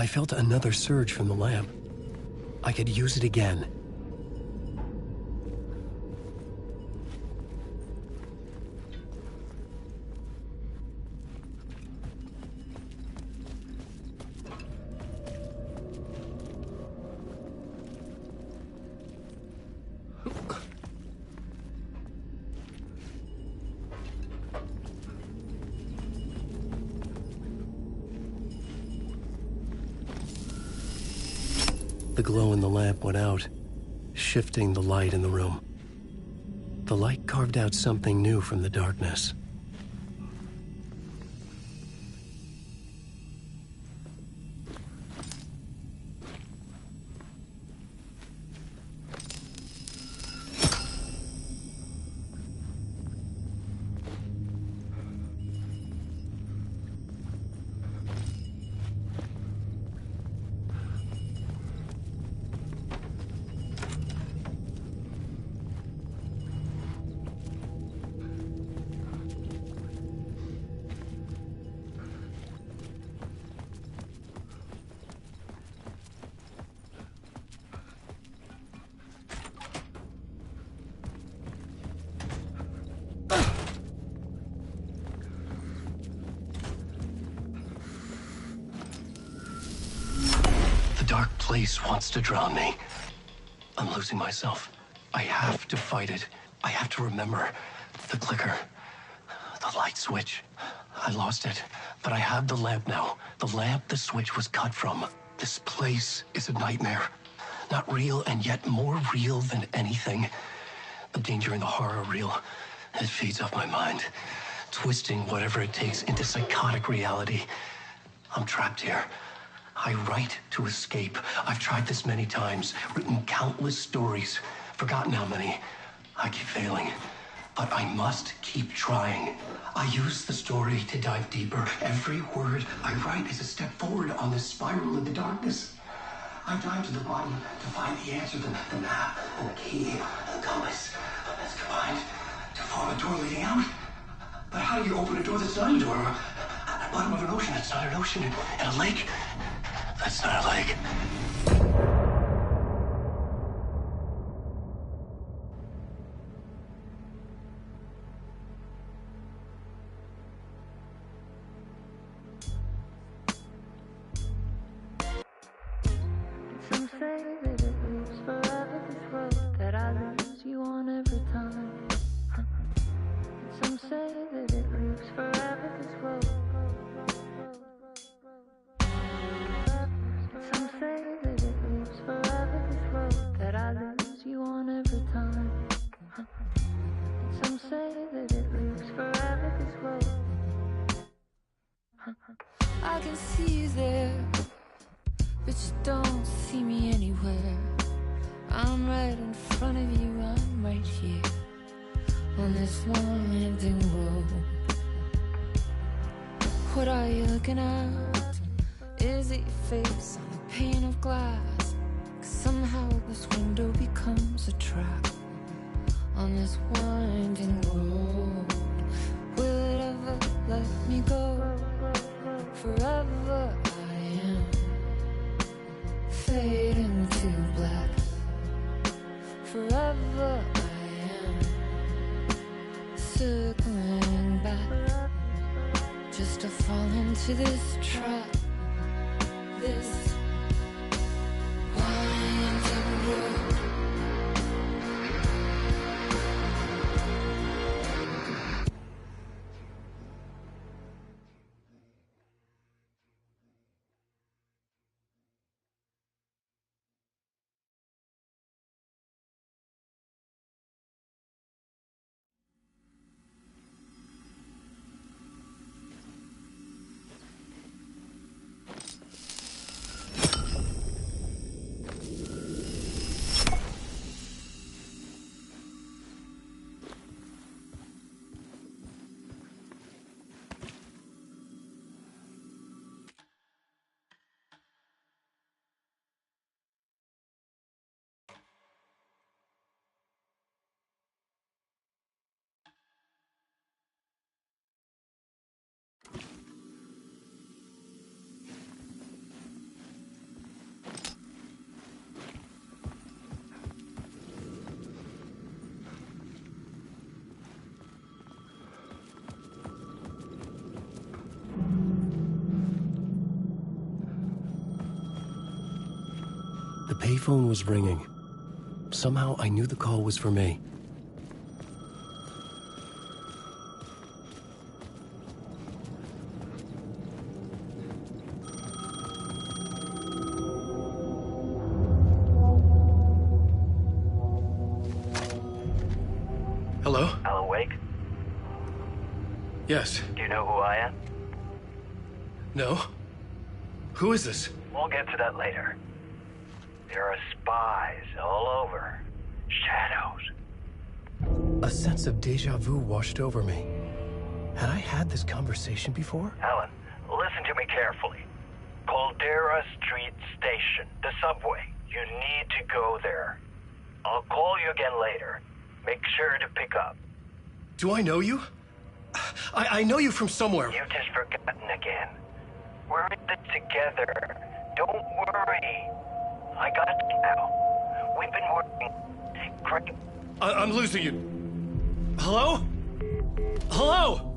I felt another surge from the lamp. I could use it again. The glow in the lamp went out, shifting the light in the room. The light carved out something new from the darkness. The dark place wants to drown me. I'm losing myself. I have to fight it. I have to remember the clicker, the light switch. I lost it, but I have the lamp now. The lamp the switch was cut from. This place is a nightmare. Not real, and yet more real than anything. The danger in the horror reel, it feeds off my mind, twisting whatever it takes into psychotic reality. I'm trapped here. I write to escape. I've tried this many times, written countless stories, forgotten how many. I keep failing, but I must keep trying. I use the story to dive deeper. Every word I write is a step forward on this spiral in the darkness. I dive to the bottom to find the answer, the map, and the key, and the compass. That's combined to form a door leading out. But how do you open a door that's not a door? At the bottom of an ocean that's not an ocean, and a lake that's not a lake. Some say that it lives forever, this road that I lose you on every time. Some say that it lives forever, this road. Some say that it lives forever, this road that I lose you on every time. Some say that it lives forever, this road. I can see you there, but you don't see me anywhere. I'm right in front of you, I'm right here on this winding road. What are you looking at? Is it your face on a pane of glass? 'Cause somehow this window becomes a trap on this winding road. Will it ever let me go? Forever I am fading to black. Forever I am circling back, just to fall into this trap. This winding road. payphone was ringing. Somehow I knew the call was for me. Hello? Alan Wake? Yes. Do you know who I am? No? Who is this? We'll get to that later. There are spies all over. Shadows. A sense of deja vu washed over me. Had I had this conversation before? Alan, listen to me carefully. Caldera Street Station, the subway. You need to go there. I'll call you again later. Make sure to pick up. Do I know you? I know you from somewhere. You've just forgotten again. We're in this together. Don't worry. I got you now. We've been working. Great. I'm losing you. Hello? Hello?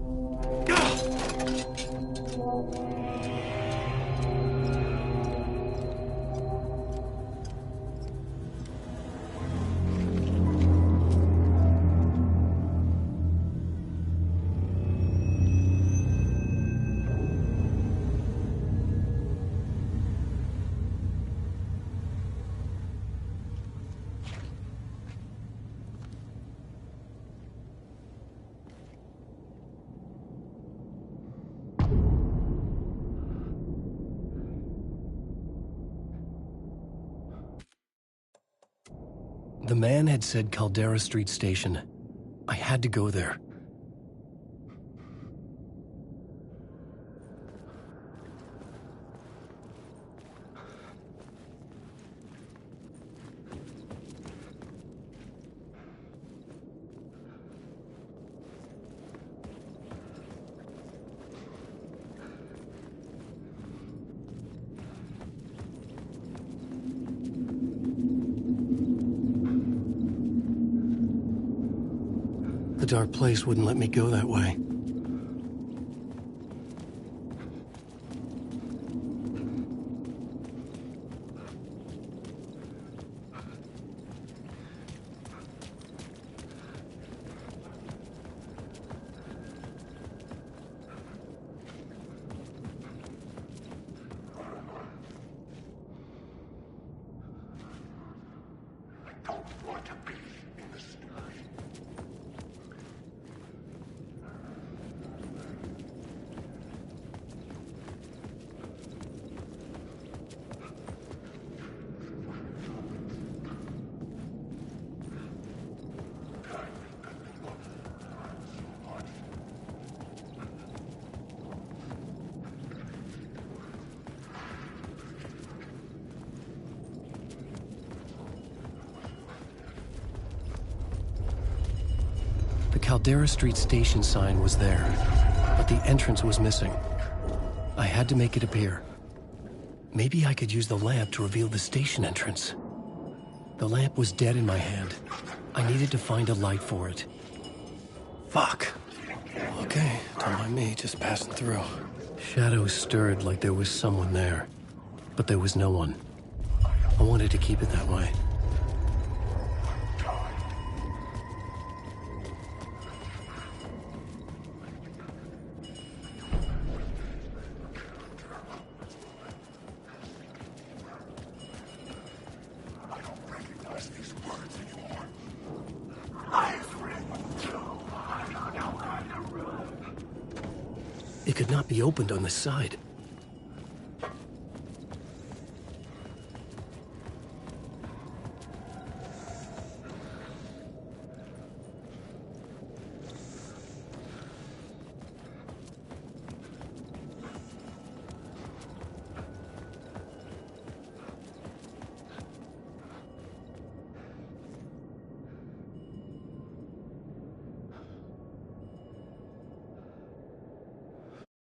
The man had said Caldera Street Station. I had to go there. The dark place wouldn't let me go that way. The Caldera Street Station sign was there, but the entrance was missing. I had to make it appear. Maybe I could use the lamp to reveal the station entrance. The lamp was dead in my hand. I needed to find a light for it. Fuck. Okay, don't mind me, just passing through. Shadows stirred like there was someone there, but there was no one. I wanted to keep it that way. It could not be opened on this side.